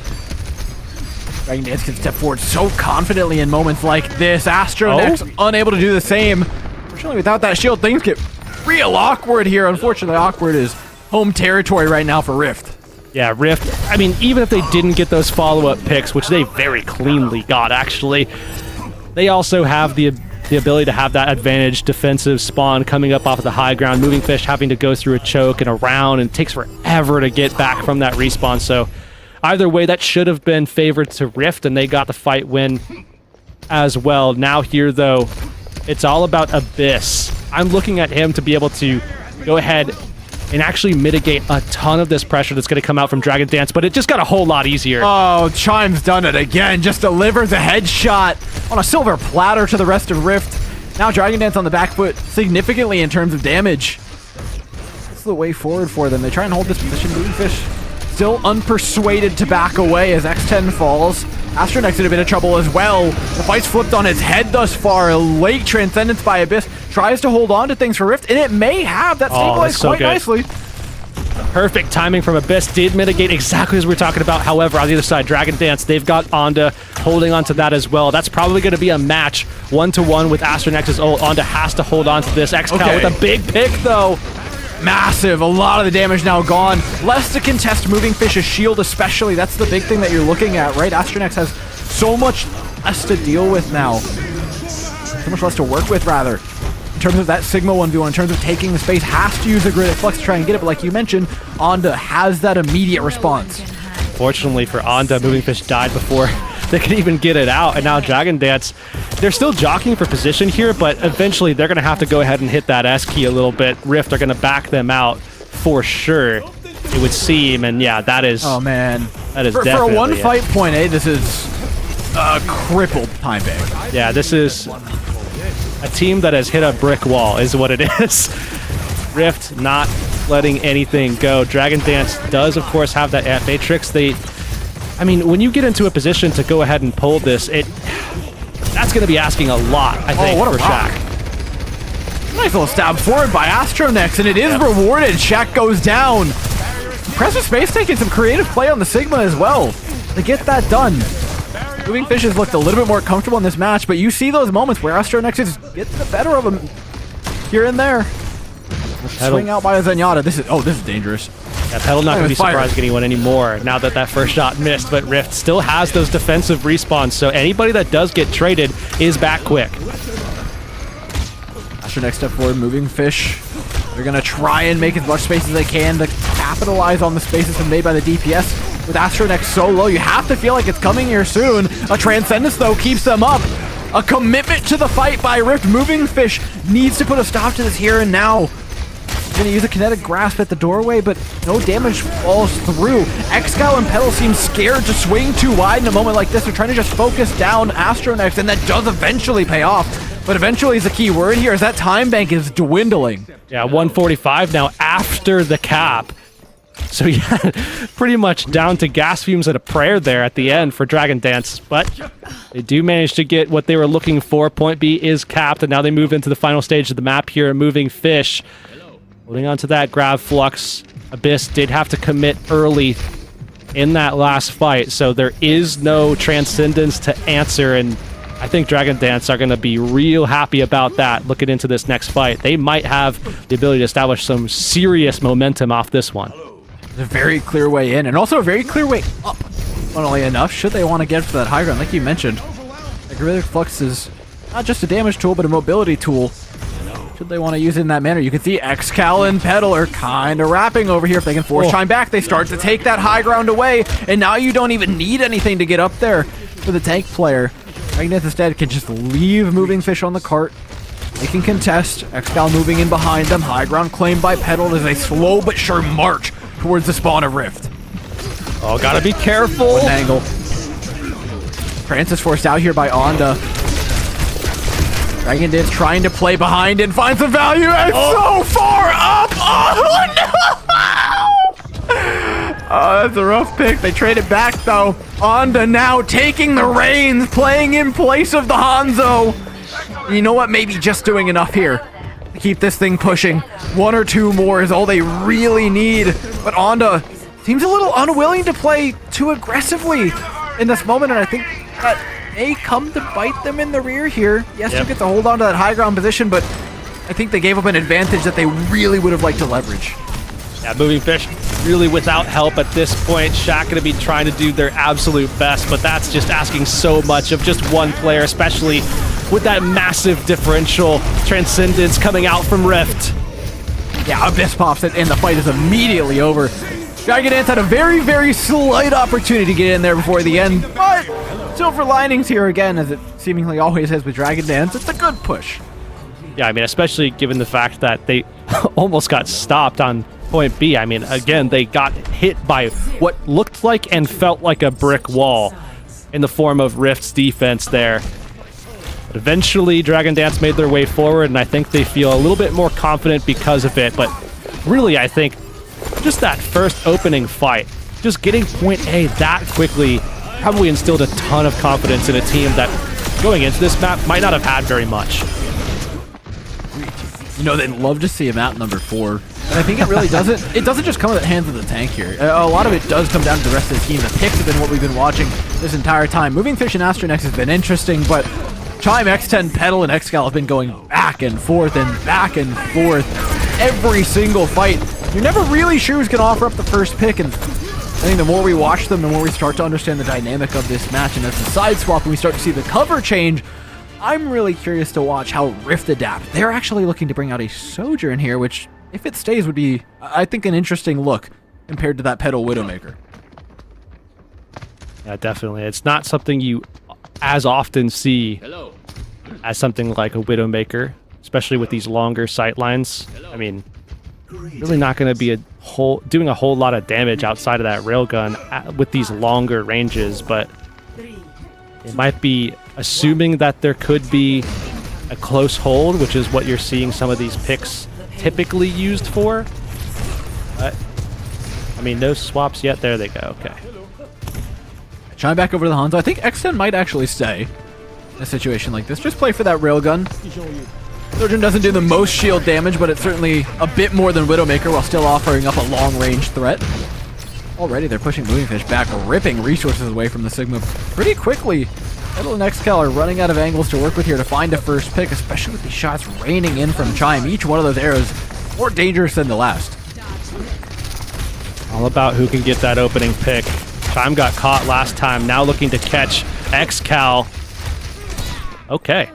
Dragon Dance can step forward so confidently in moments like this. Astronex unable to do the same. Fortunately, without that shield, things get real awkward here. Unfortunately, awkward is home territory right now for Rift. Yeah, Rift, I mean, even if they didn't get those follow-up picks, which they very cleanly got, actually, they also have the ability to have that advantage defensive spawn coming up off of the high ground. Moving Fish having to go through a choke and around, and it takes forever to get back from that respawn, so... Either way, that should have been favored to Rift, and they got the fight win as well. Now here, though, it's all about Abyss. I'm looking at him to be able to go ahead and actually mitigate a ton of this pressure that's going to come out from Dragon Dance, but it just got a whole lot easier. Oh, Chime's done it again. Just delivers a headshot on a silver platter to the rest of Rift. Now Dragon Dance on the back foot significantly in terms of damage. That's the way forward for them. They try and hold this position. Moving Fish still unpersuaded to back away as X10 falls. Astronex in a bit of trouble as well. The fight's flipped on its head thus far. A late Transcendence by Abyss tries to hold on to things for Rift, and it may have that stabilized quite nicely. Perfect timing from Abyss did mitigate exactly as we were talking about. However, on the other side, Dragon Dance, they've got Onda holding on to that as well. That's probably going to be a match 1-to-1 with Astronex's ult. Onda has to hold on to this. XCal with a big pick, though. Massive. A lot of the damage now gone. Less to contest Moving Fish's shield especially. That's the big thing that you're looking at, right? Astronex has so much less to deal with now. So much less to work with, rather. In terms of that Sigma 1v1, in terms of taking the space, has to use the Grid Flex to try and get it, but like you mentioned, Onda has that immediate response. Fortunately for Onda, Moving Fish died before they could even get it out, and now Dragon Dance, they're still jockeying for position here, but eventually they're going to have to go ahead and hit that S key a little bit. Rift are going to back them out for sure, it would seem, and yeah, that is... Oh, man. That is for definitely a one-fight point, this is a crippled time bank. Yeah, this is a team that has hit a brick wall, is what it is. Rift not letting anything go. Dragon Dance does, of course, have that Ant Matrix. I mean, when you get into a position to go ahead and pull this, that's going to be asking a lot, I think, for Shaq. Nice little stab forward by Astronex, and it is rewarded. Shaq goes down. Impressive space taking some creative play on the Sigma as well to get that done. Moving Fish has looked a little bit more comfortable in this match, but you see those moments where Astronex is getting the better of him here and there. Swing out by a Zenyatta. This is dangerous. Yeah, Petal not going to be Fire. surprising anyone anymore now that first shot missed, but Rift still has those defensive respawns, so anybody that does get traded is back quick. Astro next step forward, moving fish. They're going to try and make as much space as they can to capitalize on the spaces made by the DPS. With Astro next so low, you have to feel like it's coming here soon. A Transcendence, though, keeps them up. A commitment to the fight by Rift. Moving fish needs to put a stop to this here and now. Going to use a kinetic grasp at the doorway, but no damage falls through. Excal and Petal seem scared to swing too wide in a moment like this. They're trying to just focus down Astronex, and that does eventually pay off. But eventually is the key word here, as that time bank is dwindling. Yeah, 145 now after the cap. So yeah, pretty much down to gas fumes and a prayer there at the end for Dragon Dance. But they do manage to get what they were looking for. Point B is capped, and now they move into the final stage of the map here, moving fish. Holding on to that grab flux. Abyss did have to commit early in that last fight, so there is no Transcendence to answer, and I think Dragon Dance are going to be real happy about that looking into this next fight. They might have the ability to establish some serious momentum off this one. There's a very clear way in, and also a very clear way up. Funnily enough, should they want to get for that high ground, like you mentioned. The Gorilla Flux is not just a damage tool, but a mobility tool. Should they want to use it in that manner? You can see Excal and Petal are kind of wrapping over here. If they can force time back, they start to take that high ground away, and now you don't even need anything to get up there for the tank player. Magnet instead can just leave moving fish on the cart. They can contest. Excal moving in behind them. High ground claimed by Petal as a slow but sure march towards the spawn of Rift. Oh, gotta be careful. One angle. Francis forced out here by Onda. Dragon Dance trying to play behind and find some value, and so far up! Oh, no! Oh, that's a rough pick. They traded back, though. Onda now taking the reins, playing in place of the Hanzo. You know what? Maybe just doing enough here to keep this thing pushing. One or two more is all they really need. But Onda seems a little unwilling to play too aggressively in this moment, and I think that may come to bite them in the rear here. Yes, you get to hold on to that high ground position, but I think they gave up an advantage that they really would have liked to leverage. Yeah, moving fish really without help at this point. Shaq going to be trying to do their absolute best, but that's just asking so much of just one player, especially with that massive differential Transcendence coming out from Rift. Yeah, Abyss pops it, and the fight is immediately over. Dragon Dance had a very, very slight opportunity to get in there before the end, but silver linings here again, as it seemingly always has with Dragon Dance. It's a good push. Yeah, I mean, especially given the fact that they almost got stopped on point B. I mean, again, they got hit by what looked like and felt like a brick wall in the form of Rift's defense there. But eventually, Dragon Dance made their way forward, and I think they feel a little bit more confident because of it. But really, I think just that first opening fight, just getting point A that quickly, probably instilled a ton of confidence in a team that, going into this map, might not have had very much. You know, they'd love to see him at number 4. And I think it really doesn't. It doesn't just come at the hands of the tank here. A lot of it does come down to the rest of the team. The picks have been what we've been watching this entire time. Moving Fish and Astronex has been interesting, but Chime, X10, Petal, and Excal have been going back and forth every single fight. You're never really sure who's going to offer up the first pick, and I think the more we watch them, the more we start to understand the dynamic of this match, and as the side swap and we start to see the cover change, I'm really curious to watch how Rift adapt. They're actually looking to bring out a Sojourn here, which, if it stays, would be, I think, an interesting look compared to that Petal Widowmaker. Yeah, definitely. It's not something you as often see as something like a Widowmaker, especially with these longer sight lines. I mean, really not going to be doing a whole lot of damage outside of that railgun with these longer ranges, but it might be assuming that there could be a close hold, which is what you're seeing some of these picks typically used for. But, I mean, no swaps yet. There they go. Okay. Chime back over to the Hanzo. I think X10 might actually stay in a situation like this. Just play for that railgun. Sojourn doesn't do the most shield damage, but it's certainly a bit more than Widowmaker while still offering up a long-range threat. Already they're pushing Moving Fish back, ripping resources away from the Sigma pretty quickly. Petal and Excal are running out of angles to work with here to find a first pick, especially with these shots raining in from Chime. Each one of those arrows more dangerous than the last. All about who can get that opening pick. Chime got caught last time, now looking to catch XCal. Okay.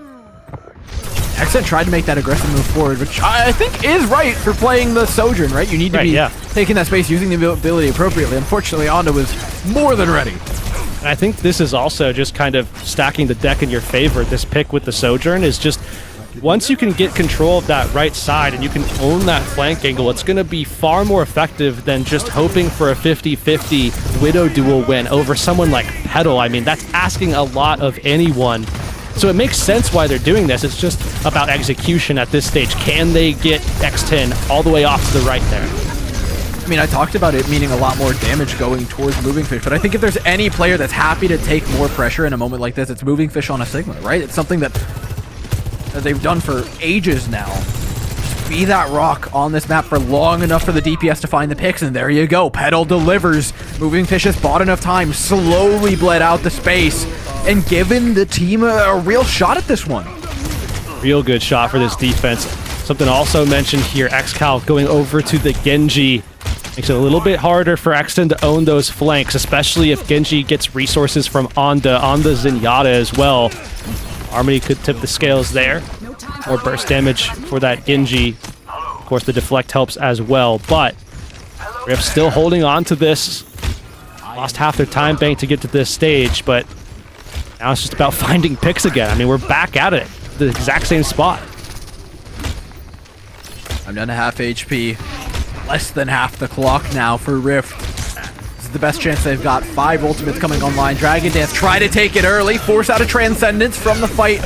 Accent tried to make that aggressive move forward, which I think is right for playing the Sojourn, right? You need to be taking that space, using the ability appropriately. Unfortunately, Onda was more than ready. And I think this is also just kind of stacking the deck in your favor. This pick with the Sojourn is just, once you can get control of that right side and you can own that flank angle, it's going to be far more effective than just hoping for a 50-50 Widow duel win over someone like Petal. I mean, that's asking a lot of anyone. So it makes sense why they're doing this. It's just about execution at this stage. Can they get X10 all the way off to the right there? I mean, I talked about it meaning a lot more damage going towards Moving Fish, but I think if there's any player that's happy to take more pressure in a moment like this, it's Moving Fish on a Sigma, right? It's something that they've done for ages now. Just be that rock on this map for long enough for the DPS to find the picks, and there you go. Petal delivers. Moving Fish has bought enough time, slowly bled out the space, and given the team a real shot at this one. Real good shot for this defense. Something also mentioned here, XCal going over to the Genji. Makes it a little bit harder for Exton to own those flanks, especially if Genji gets resources from Onda on the Zenyatta as well. Harmony could tip the scales there. More burst damage for that Genji. Of course, the deflect helps as well, but Rift still holding on to this. Lost half their time bank to get to this stage, but now it's just about finding picks again. I mean, we're back at it. The exact same spot. I'm down to half HP. Less than half the clock now for Rift. This is the best chance they've got. 5 ultimates coming online. Dragon Dance try to take it early. Force out a Transcendence from the fight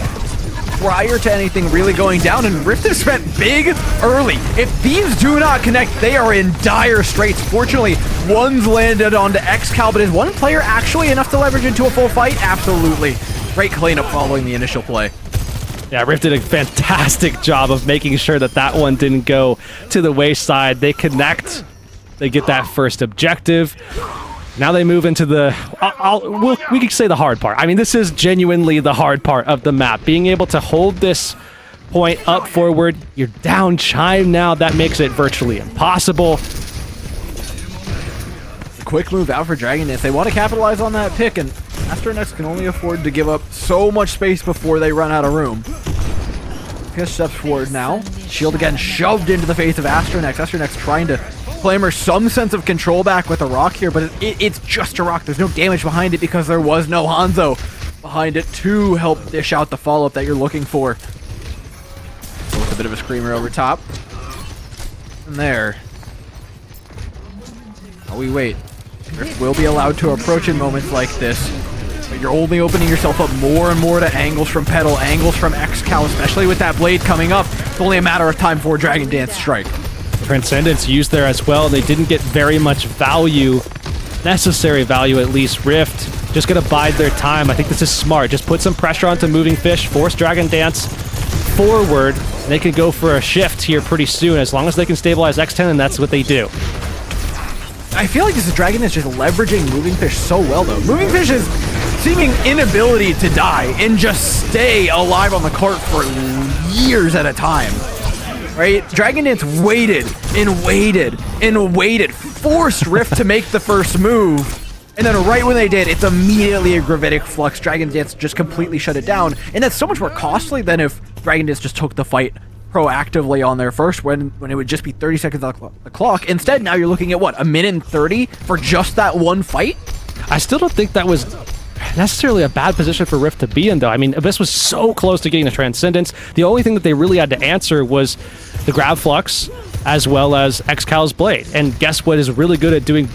prior to anything really going down. And Rift has spent big early. If these do not connect, they are in dire straits. Fortunately, one's landed onto XCal, but is one player actually enough to leverage into a full fight? Absolutely. Great cleanup following the initial play. Yeah, Rift did a fantastic job of making sure that that one didn't go to the wayside. They connect. They get that first objective. Now they move into the... we could say the hard part. I mean, this is genuinely the hard part of the map. Being able to hold this point up forward. You're down Chime now. That makes it virtually impossible. A quick move out for Dragon Dance. They want to capitalize on that pick, and Astronex can only afford to give up so much space before they run out of room. Piss steps forward now. Shield again shoved into the face of Astronex. Astronex trying to clamor some sense of control back with a rock here, but it's just a rock. There's no damage behind it because there was no Hanzo behind it to help dish out the follow-up that you're looking for. So with a bit of a screamer over top. And there. While we wait, Rift will be allowed to approach in moments like this. But you're only opening yourself up more and more to angles from Petal, angles from XCal, especially with that blade coming up. It's only a matter of time for Dragon Dance strike. Transcendence used there as well. They didn't get very much value, necessary value at least. Rift just gonna bide their time. I think this is smart. Just put some pressure onto Moving Fish, force Dragon Dance forward. They can go for a shift here pretty soon. As long as they can stabilize X10, and that's what they do. I feel like this is Dragon Dance just leveraging Moving Fish so well, though. Moving Fish's seeming inability to die and just stay alive on the cart for years at a time. Right? Dragon Dance waited and waited and waited, forced Rift to make the first move, and then right when they did, it's immediately a Gravitic Flux. Dragon Dance just completely shut it down, and that's so much more costly than if Dragon Dance just took the fight proactively on their first when it would just be 30 seconds on the clock. Instead, now you're looking at, what, a minute and 30 for just that one fight? I still don't think that was necessarily a bad position for Rift to be in, though. I mean, Abyss was so close to getting the Transcendence. The only thing that they really had to answer was the Grab Flux as well as XCal's Blade. And guess what is really good at doing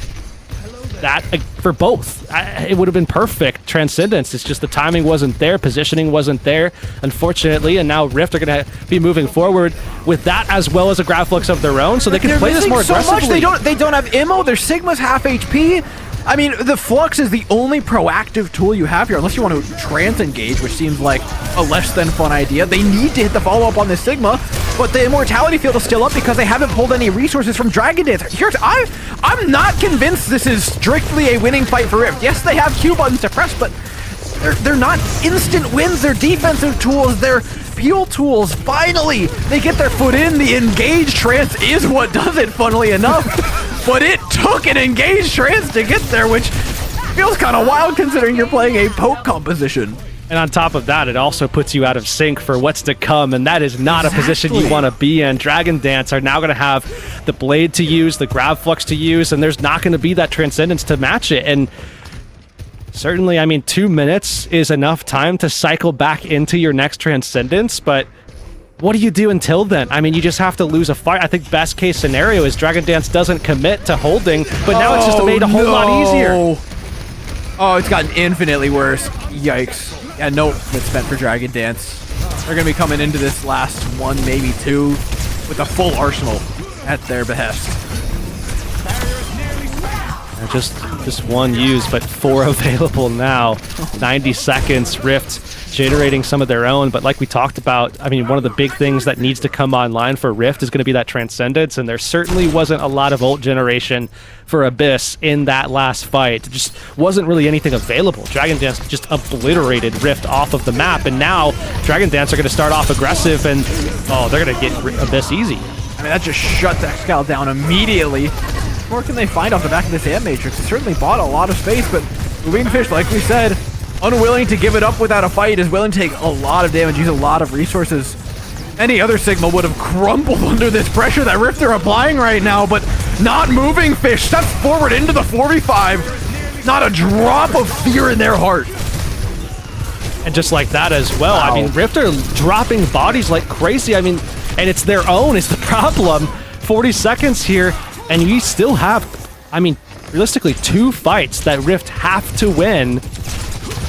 that for both? It would have been perfect Transcendence. It's just the timing wasn't there, positioning wasn't there, unfortunately, and now Rift are going to be moving forward with that as well as a Grab Flux of their own, so they can play this more aggressively. So much. They don't have ammo. Their Sigma's half HP. I mean, the Flux is the only proactive tool you have here, unless you want to trans-engage, which seems like a less than fun idea. They need to hit the follow-up on this Sigma, but the Immortality field is still up because they haven't pulled any resources from Dragon Dance. I'm not convinced this is strictly a winning fight for Rift. Yes, they have Q buttons to press, but they're not instant wins. They're defensive tools. They're peel tools. Finally, they get their foot in. The engage trance is what does it, funnily enough. But it took an engaged trance to get there, which feels kind of wild considering you're playing a poke composition. And on top of that, it also puts you out of sync for what's to come, and that is not a position you want to be in. Dragon Dance are now going to have the Blade to use, the Grab Flux to use, and there's not going to be that Transcendence to match it. And certainly, I mean, 2 minutes is enough time to cycle back into your next Transcendence, but what do you do until then? I mean, you just have to lose a fight. I think best case scenario is Dragon Dance doesn't commit to holding, but now it's just made a whole lot easier. Oh, it's gotten infinitely worse. Yikes. Yeah, no, it's spent for Dragon Dance. They're going to be coming into this last one, maybe two, with a full arsenal at their behest. Just one used, but 4 available now. 90 seconds, Rift generating some of their own, but like we talked about, I mean, one of the big things that needs to come online for Rift is going to be that Transcendence, and there certainly wasn't a lot of ult generation for Abyss in that last fight. It just wasn't really anything available. Dragon Dance just obliterated Rift off of the map, and now Dragon Dance are going to start off aggressive, and oh, they're going to get Abyss easy. I mean, that just shuts Excal down immediately. What more can they find off the back of this Amp Matrix? It certainly bought a lot of space, but Moving Fish, like we said, unwilling to give it up without a fight, is willing to take a lot of damage, use a lot of resources. Any other Sigma would have crumbled under this pressure that Rift are applying right now, but not Moving Fish. Steps forward into the 4v5. Not a drop of fear in their heart. And just like that as well. Wow. I mean, Rift are dropping bodies like crazy. I mean, and it's their own is the problem. 40 seconds here, and you still have, I mean, realistically, 2 fights that Rift have to win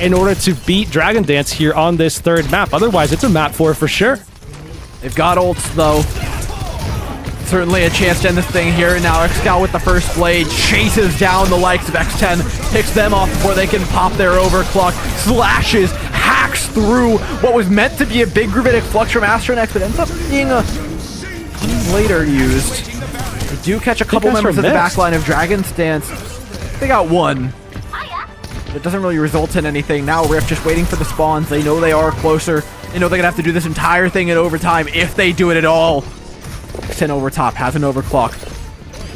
in order to beat Dragon Dance here on this 3rd map. Otherwise, it's a map 4 for sure. They've got ults, though. Certainly a chance to end this thing here. Now Excal with the first blade chases down the likes of X10, picks them off before they can pop their overclock, slashes, hacks through what was meant to be a big gravitic flux from Astronex, but ends up being a later used. They do catch a couple members of the backline of Dragon Dance. They got one. It doesn't really result in anything. Now Rift just waiting for the spawns. They know they are closer. They know they're gonna have to do this entire thing in overtime if they do it at all. X10 over top, has an overclock.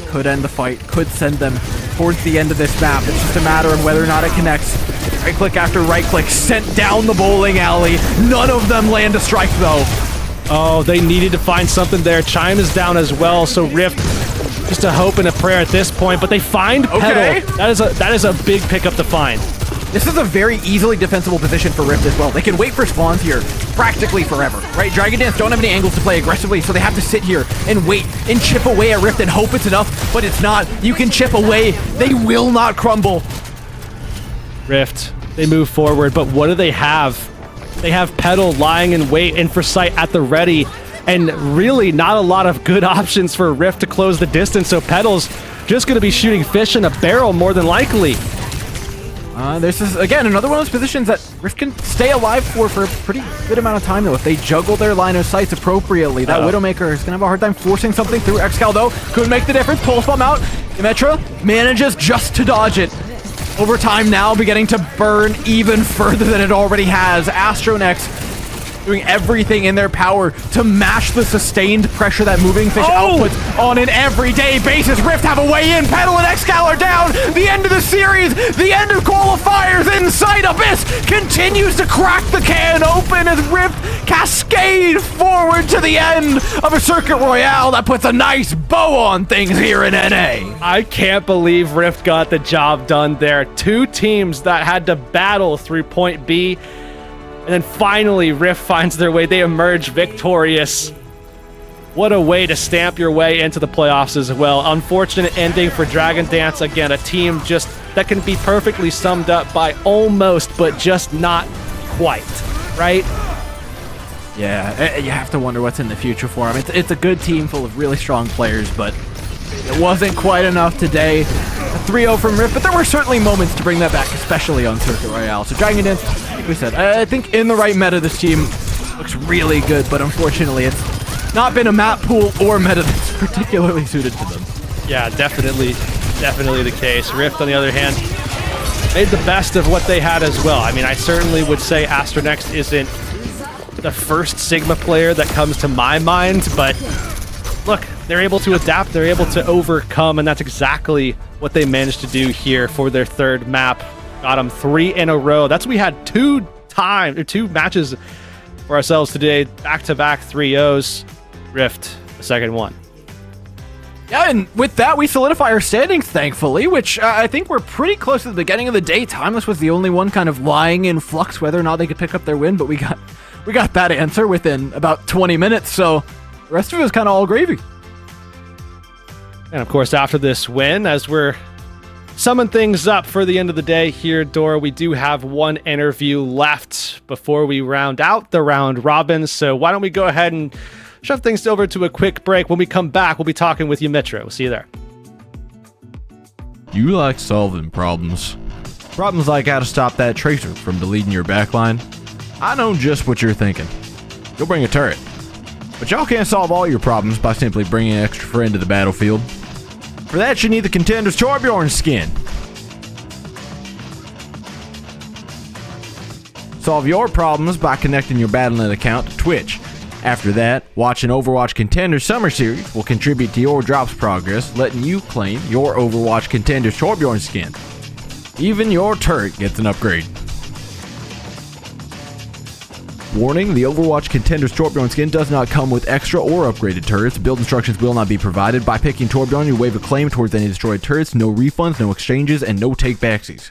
Could end the fight, could send them towards the end of this map. It's just a matter of whether or not it connects. Right click after right click, sent down the bowling alley. None of them land a strike though. Oh, they needed to find something there. Chime is down as well, so Rift just a hope and a prayer at this point, but they find Petal. That is a big pickup to find. This is a very easily defensible position for Rift as well. They can wait for spawns here practically forever, right? Dragon Dance don't have any angles to play aggressively, so they have to sit here and wait and chip away at Rift and hope it's enough, but it's not. You can chip away. They will not crumble. Rift, they move forward, but what do they have? They have Petal lying in wait and for sight at the ready, and really not a lot of good options for Rift to close the distance, so Petal's just going to be shooting fish in a barrel more than likely. This is, again, another one of those positions that Rift can stay alive for a pretty good amount of time, though. If they juggle their line of sights appropriately, that Widowmaker is going to have a hard time forcing something through. Excal, though, could make the difference. Pulse bomb out. Symmetra manages just to dodge it. Overtime now beginning to burn even further than it already has. Astronex doing everything in their power to mash the sustained pressure that Moving Fish outputs on an everyday basis. Rift have a way in. Petal and Excal are down. The end of the series. The end of qualifiers in sight. Abyss continues to crack the can open as Rift cascade forward to the end of a Circuit Royale that puts a nice bow on things here in NA. I can't believe Rift got the job done there. 2 teams that had to battle through point B. And then finally, Rift finds their way. They emerge victorious. What a way to stamp your way into the playoffs as well. Unfortunate ending for Dragon Dance. Again, a team just that can be perfectly summed up by almost, but just not quite, right? Yeah, you have to wonder what's in the future for them. It's a good team full of really strong players, but it wasn't quite enough today. A 3-0 from Rift, but there were certainly moments to bring that back, especially on Circuit Royale. So Dragon Dance, like we said, I think in the right meta, this team looks really good, but unfortunately it's not been a map pool or meta that's particularly suited to them. Yeah, definitely the case. Rift, on the other hand, made the best of what they had as well. I mean, I certainly would say Astronex isn't the first Sigma player that comes to my mind, but look, they're able to adapt, they're able to overcome, and that's exactly what they managed to do here for their third map. Got them 3 in a row. We had 2 matches for ourselves today, back-to-back 3-0s. Rift, the second one. Yeah, and with that, we solidify our standings, thankfully, which I think we're pretty close to the beginning of the day. Timeless was the only one kind of lying in flux whether or not they could pick up their win, but we got that answer within about 20 minutes, so the rest of it was kind of all gravy. And of course, after this win, as we're summing things up for the end of the day here, Dora, we do have one interview left before we round out the round robin, so why don't we go ahead and shove things over to a quick break. When we come back, we'll be talking with Yumitra. We'll see you there. You like solving problems. Problems like how to stop that tracer from deleting your backline. I know just what you're thinking. You'll bring a turret. But y'all can't solve all your problems by simply bringing an extra friend to the battlefield. For that, you need the Contenders Torbjorn skin. Solve your problems by connecting your Battle.net account to Twitch. After that, watching Overwatch Contenders Summer Series will contribute to your drops progress, letting you claim your Overwatch Contenders Torbjorn skin. Even your turret gets an upgrade. Warning, the Overwatch Contenders Torbjorn skin does not come with extra or upgraded turrets. Build instructions will not be provided. By picking Torbjorn, you waive a claim towards any destroyed turrets. No refunds, no exchanges, and no take-backsies.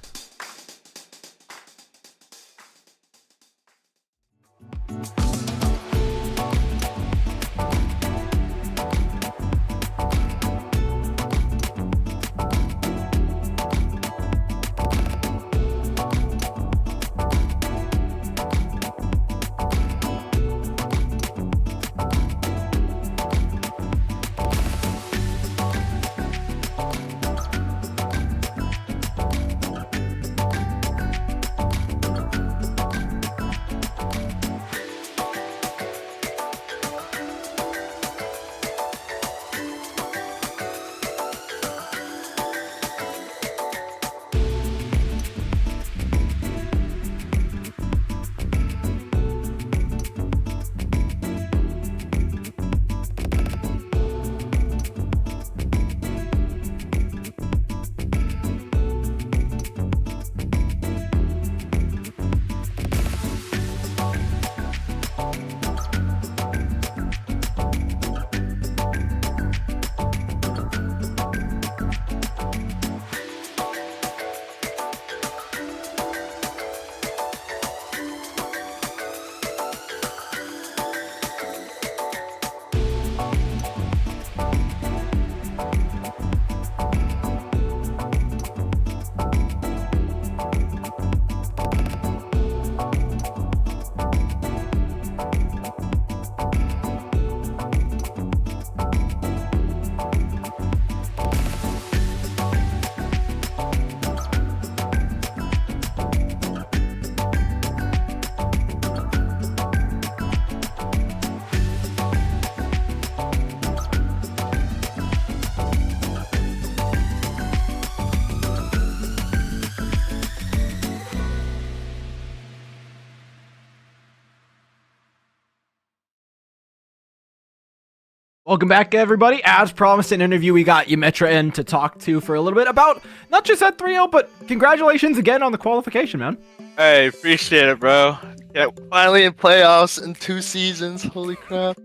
Welcome back, everybody. As promised, an interview, we got Yumitra in to talk to for a little bit about not just that 3-0, but congratulations again on the qualification, man. Hey, appreciate it, bro. Yeah, finally in playoffs in 2 seasons. Holy crap.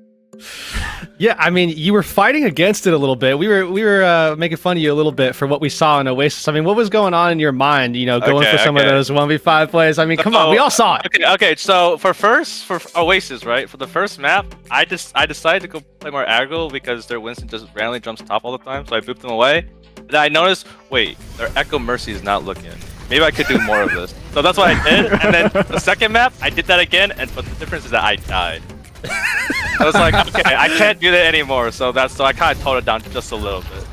Yeah, I mean, you were fighting against it a little bit. We were making fun of you a little bit for what we saw in Oasis. I mean, what was going on in your mind, you know, going for some of those 1v5 plays? I mean, come on, we all saw it. Okay, so for Oasis, right? For the first map, I decided to go play more aggro because their Winston just randomly jumps top all the time, so I booped them away. Then I noticed, wait, their Echo Mercy is not looking. Maybe I could do more of this. So that's what I did, and then the second map, I did that again, but the difference is that I died. I was like, okay, I can't do that anymore, so I kind of toned it down just a little bit.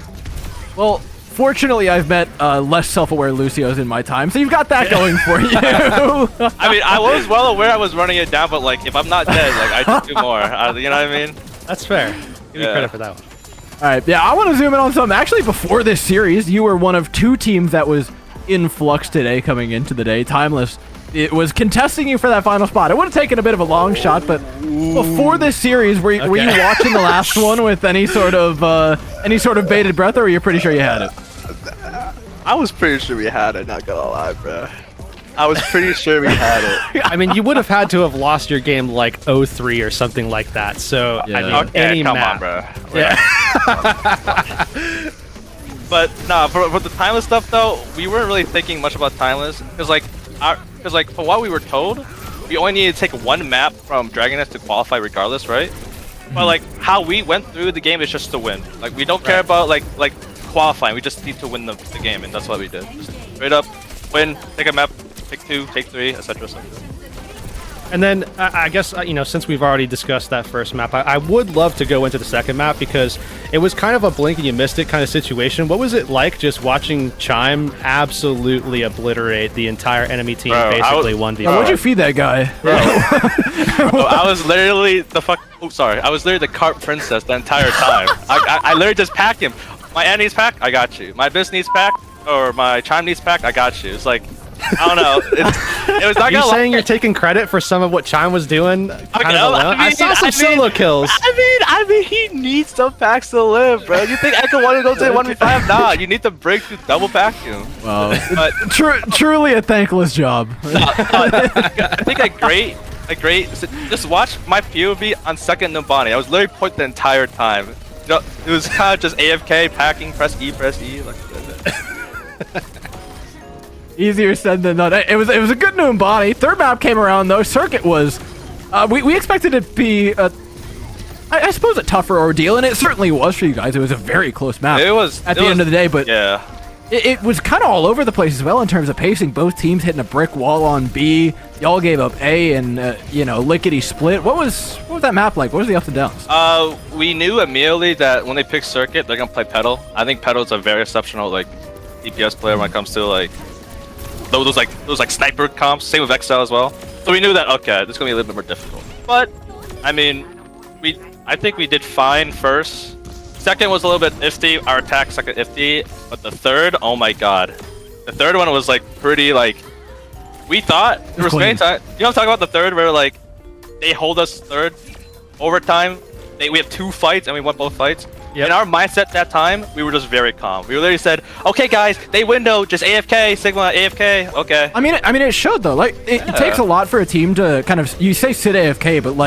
Well, fortunately, I've met less self-aware Lucios in my time, so you've got that going for you. I mean, I was well aware I was running it down, but like, if I'm not dead, like, I should do more. You know what I mean? That's fair. Give me credit for that one. All right, yeah, I want to zoom in on something. Actually, before this series, you were one of 2 teams that was in flux today coming into the day. Timeless it was contesting you for that final spot. It would have taken a bit of a long shot, but before this series, were you watching the last one with any sort of bated breath, or were you pretty sure you had it? I was pretty sure we had it, not gonna lie, bro. I was pretty sure we had it. I mean, you would have had to have lost your game like 0-3 or something like that. So, Yeah. I mean, Okay, any come map. on, bro. Yeah. But nah, for the timeless stuff though, we weren't really thinking much about timeless because like from what we were told, we only needed to take one map from Dragoness to qualify regardless, right? But like how we went through the game is just to win. Like we don't care about like qualifying. We just need to win the game, and that's what we did. Just straight up win, take a map, take 2, take 3, etc. And then I guess, since we've already discussed that first map, I would love to go into the second map because it was kind of a blink and you missed it kind of situation. What was it like just watching Chime absolutely obliterate the entire enemy team, Bro, basically 1v1? What'd you feed that guy? I was literally I was literally the cart princess the entire time. I literally just packed him. My Anne needs pack, I got you. My Biz needs pack, or my Chime needs pack, I got you. It's like, I don't know. It was not Are you gonna saying you're taking credit for some of what Chime was doing? I mean, saw some solo kills. I mean, he needs some packs to live, bro. You think Echo wanted to go to 1v5? Nah, you need to break through double pack him. Wow. But Truly a thankless job. I think a great. Just watch my POV on second Numbani. I was literally point the entire time. It was kind of just AFK packing, press E. Like, Easier said than done. It was a good noon body. Third map came around though. Circuit was, we expected it to be I suppose a tougher ordeal, and it certainly was for you guys. It was a very close map. It was at the end of the day, but yeah, it was kind of all over the place as well in terms of pacing. Both teams hitting a brick wall on B. Y'all gave up A, and lickety split. What was that map like? What was the ups and downs? We knew immediately that when they pick Circuit, they're gonna play Pedal. I think Pedal's a very exceptional DPS player when it comes to those sniper comps. Same with Exile as well. So we knew that this is gonna be a little bit more difficult. But I mean, I think we did fine first. Second was a little bit iffy. Our attack second iffy, but the third, oh my god, the third one was pretty we thought there was many times. You know, I'm talking about the third where they hold us third overtime. We have 2 fights and we won both fights. Yep. In our mindset that time, we were just very calm. We literally said, "Okay, guys, they window, just AFK, Sigma, AFK, okay." I mean, it showed though. It takes a lot for a team to kind of, you say sit AFK, but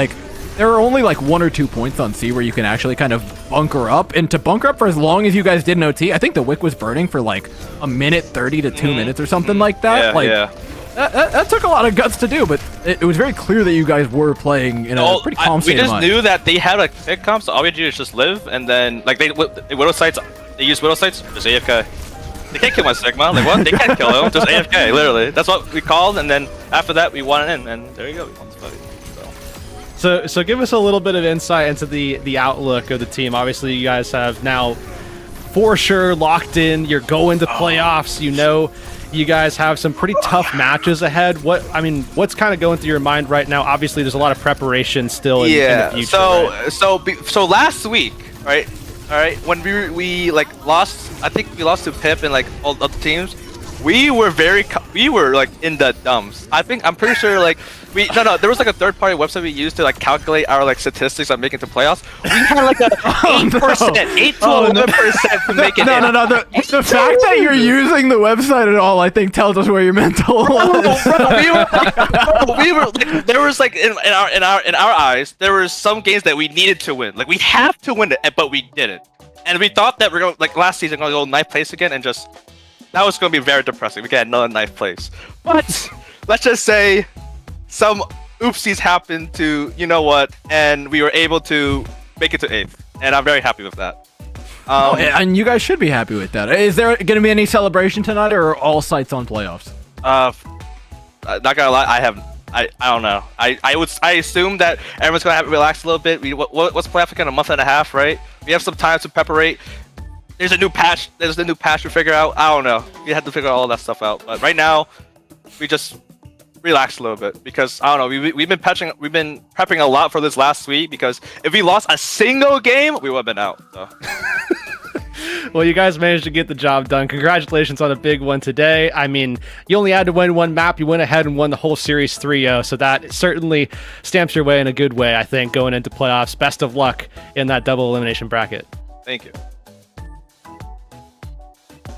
there are only 1 or 2 points on C where you can actually kind of bunker up, and to bunker up for as long as you guys did in OT, I think the wick was burning for a minute 30 to 2 minutes or something like that. Yeah. That took a lot of guts to do, but it was very clear that you guys were playing in a pretty calm state of mind. We just knew that they had pick comp, so all we had to do is just live, and then they Widow sites. They use Widow sites, just AFK. They can't kill my Sigma. What? They can't kill him. Just AFK, literally. That's what we called, and then after that we won it in, and there you go. We won this fight. So give us a little bit of insight into the outlook of the team. Obviously, you guys have now for sure locked in. You're going to playoffs. You guys have some pretty tough matches ahead. What's kind of going through your mind right now? Obviously, there's a lot of preparation still in the future. So last week, right? All right, when we lost, I think we lost to Pip and all other teams. We were in the dumps. I'm pretty sure there was a third-party website we used to calculate our statistics on making it to playoffs. We had a 8%, 8 to 11% to make it. No. The fact that you're using the website at all, I think, tells us where your mental was. We were there was in our eyes, there were some games that we needed to win. We have to win it, but we didn't. And we thought that we're going last season going to go 9th place again, and just that was going to be very depressing. We got another 9th place. But let's just say some oopsies happened to, and we were able to make it to 8th. And I'm very happy with that. And you guys should be happy with that. Is there going to be any celebration tonight, or are all sights on playoffs? Not gonna lie, I don't know. I assume that everyone's gonna have to relax a little bit. What's playoff in a month and a half, right? We have some time to preparate. There's a new patch to figure out. I don't know. We have to figure all that stuff out. But right now, we just relax a little bit because I don't know. We've been prepping a lot for this last week because if we lost a single game, we would have been out. So. Well, you guys managed to get the job done. Congratulations on a big one today. I mean, you only had to win one map. You went ahead and won the whole series 3-0. So that certainly stamps your way in a good way, I think, going into playoffs. Best of luck in that double elimination bracket. Thank you.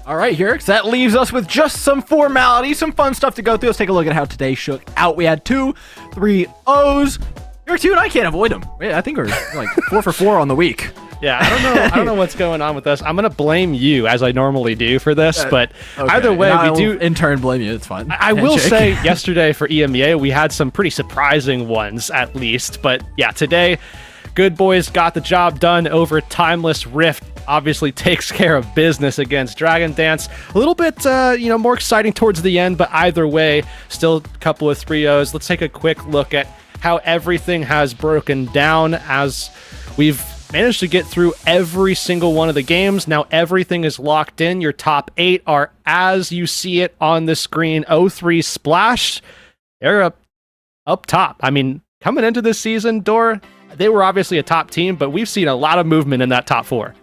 All right, Hurix, that leaves us with just some formalities, some fun stuff to go through. Let's take a look at how today shook out. We had 2 3-0s. Hurix, you and I can't avoid them. I think we're like 4 for 4 on the week. Yeah, I don't know what's going on with us. I'm gonna blame you as I normally do for this, but either way, we do in turn blame you. It's fine. I will say yesterday for EMEA, we had some pretty surprising ones at least, but yeah, today, Good Boys got the job done over Timeless Rift. Obviously takes care of business against Dragon Dance. A little bit, more exciting towards the end, but either way, still a couple of 3-0s. Let's take a quick look at how everything has broken down as we've managed to get through every single one of the games. Now everything is locked in. Your top 8 are as you see it on the screen. 0-3 Splash, they're up top. I mean, coming into this season, Dor, they were obviously a top team, but we've seen a lot of movement in that top 4.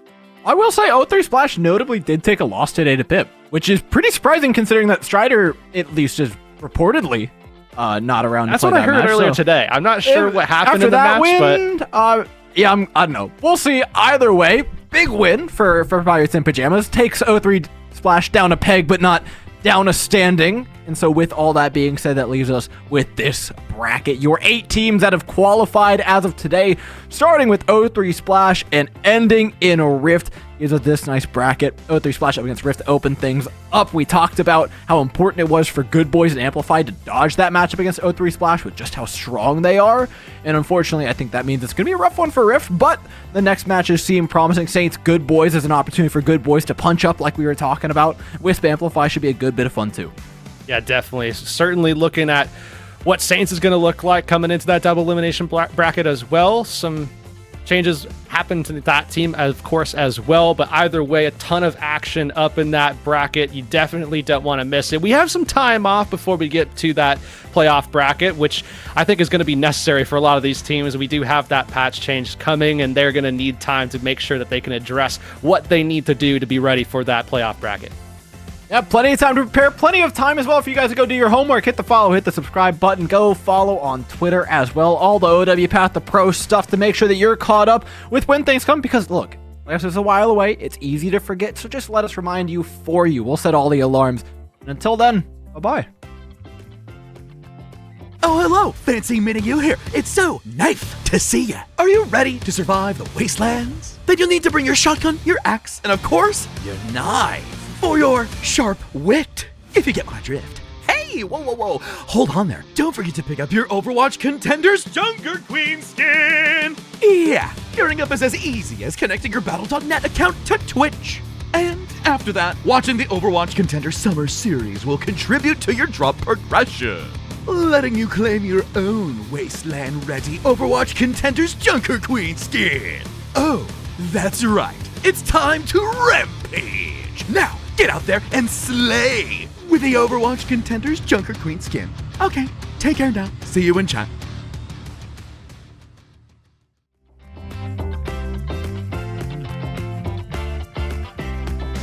I will say 0-3 Splash notably did take a loss today to Pip, which is pretty surprising considering that Strider, at least, is reportedly not around. That's to play what I that heard match, earlier so today. I'm not sure what happened in the match, win, but yeah, I don't know. We'll see. Either way, big win for Pirates in Pajamas. Takes 0-3 Splash down a peg, but not down a standing. And so with all that being said, that leaves us with this bracket. Your 8 teams that have qualified as of today, starting with 0-3 Splash and ending in a Rift, gives us this nice bracket. 0-3 Splash up against Rift to open things up. We talked about how important it was for Good Boys and Amplified to dodge that matchup against 0-3 Splash with just how strong they are. And unfortunately, I think that means it's going to be a rough one for Rift, but the next matches seem promising. Saints, Good Boys is an opportunity for Good Boys to punch up like we were talking about. Wisp Amplify should be a good bit of fun too. Yeah, definitely. Certainly looking at what Saints is going to look like coming into that double elimination bracket as well. Some changes happened to that team, of course, as well. But either way, a ton of action up in that bracket. You definitely don't want to miss it. We have some time off before we get to that playoff bracket, which I think is going to be necessary for a lot of these teams. We do have that patch change coming, and they're going to need time to make sure that they can address what they need to do to be ready for that playoff bracket. Yeah, plenty of time to prepare. Plenty of time as well for you guys to go do your homework. Hit the follow, hit the subscribe button. Go follow on Twitter as well. All the OW Path to Pro stuff to make sure that you're caught up with when things come. Because look, this is a while away. It's easy to forget. So just let us remind you for you. We'll set all the alarms. And until then, bye-bye. Oh, hello, Fancy meeting you here. It's so nice to see ya. Are you ready to survive the wastelands? Then you'll need to bring your shotgun, your axe, and of course, your knife for your sharp wit, if you get my drift. Hey, whoa. Hold on there. Don't forget to pick up your Overwatch Contenders Junker Queen skin. Yeah, gearing up is as easy as connecting your Battle.net account to Twitch. And after that, watching the Overwatch Contenders Summer Series will contribute to your drop progression, letting you claim your own wasteland-ready Overwatch Contenders Junker Queen skin. Oh, that's right. It's time to rampage. Now, get out there and slay with the Overwatch Contenders Junker Queen skin. Okay, take care now. See you in chat.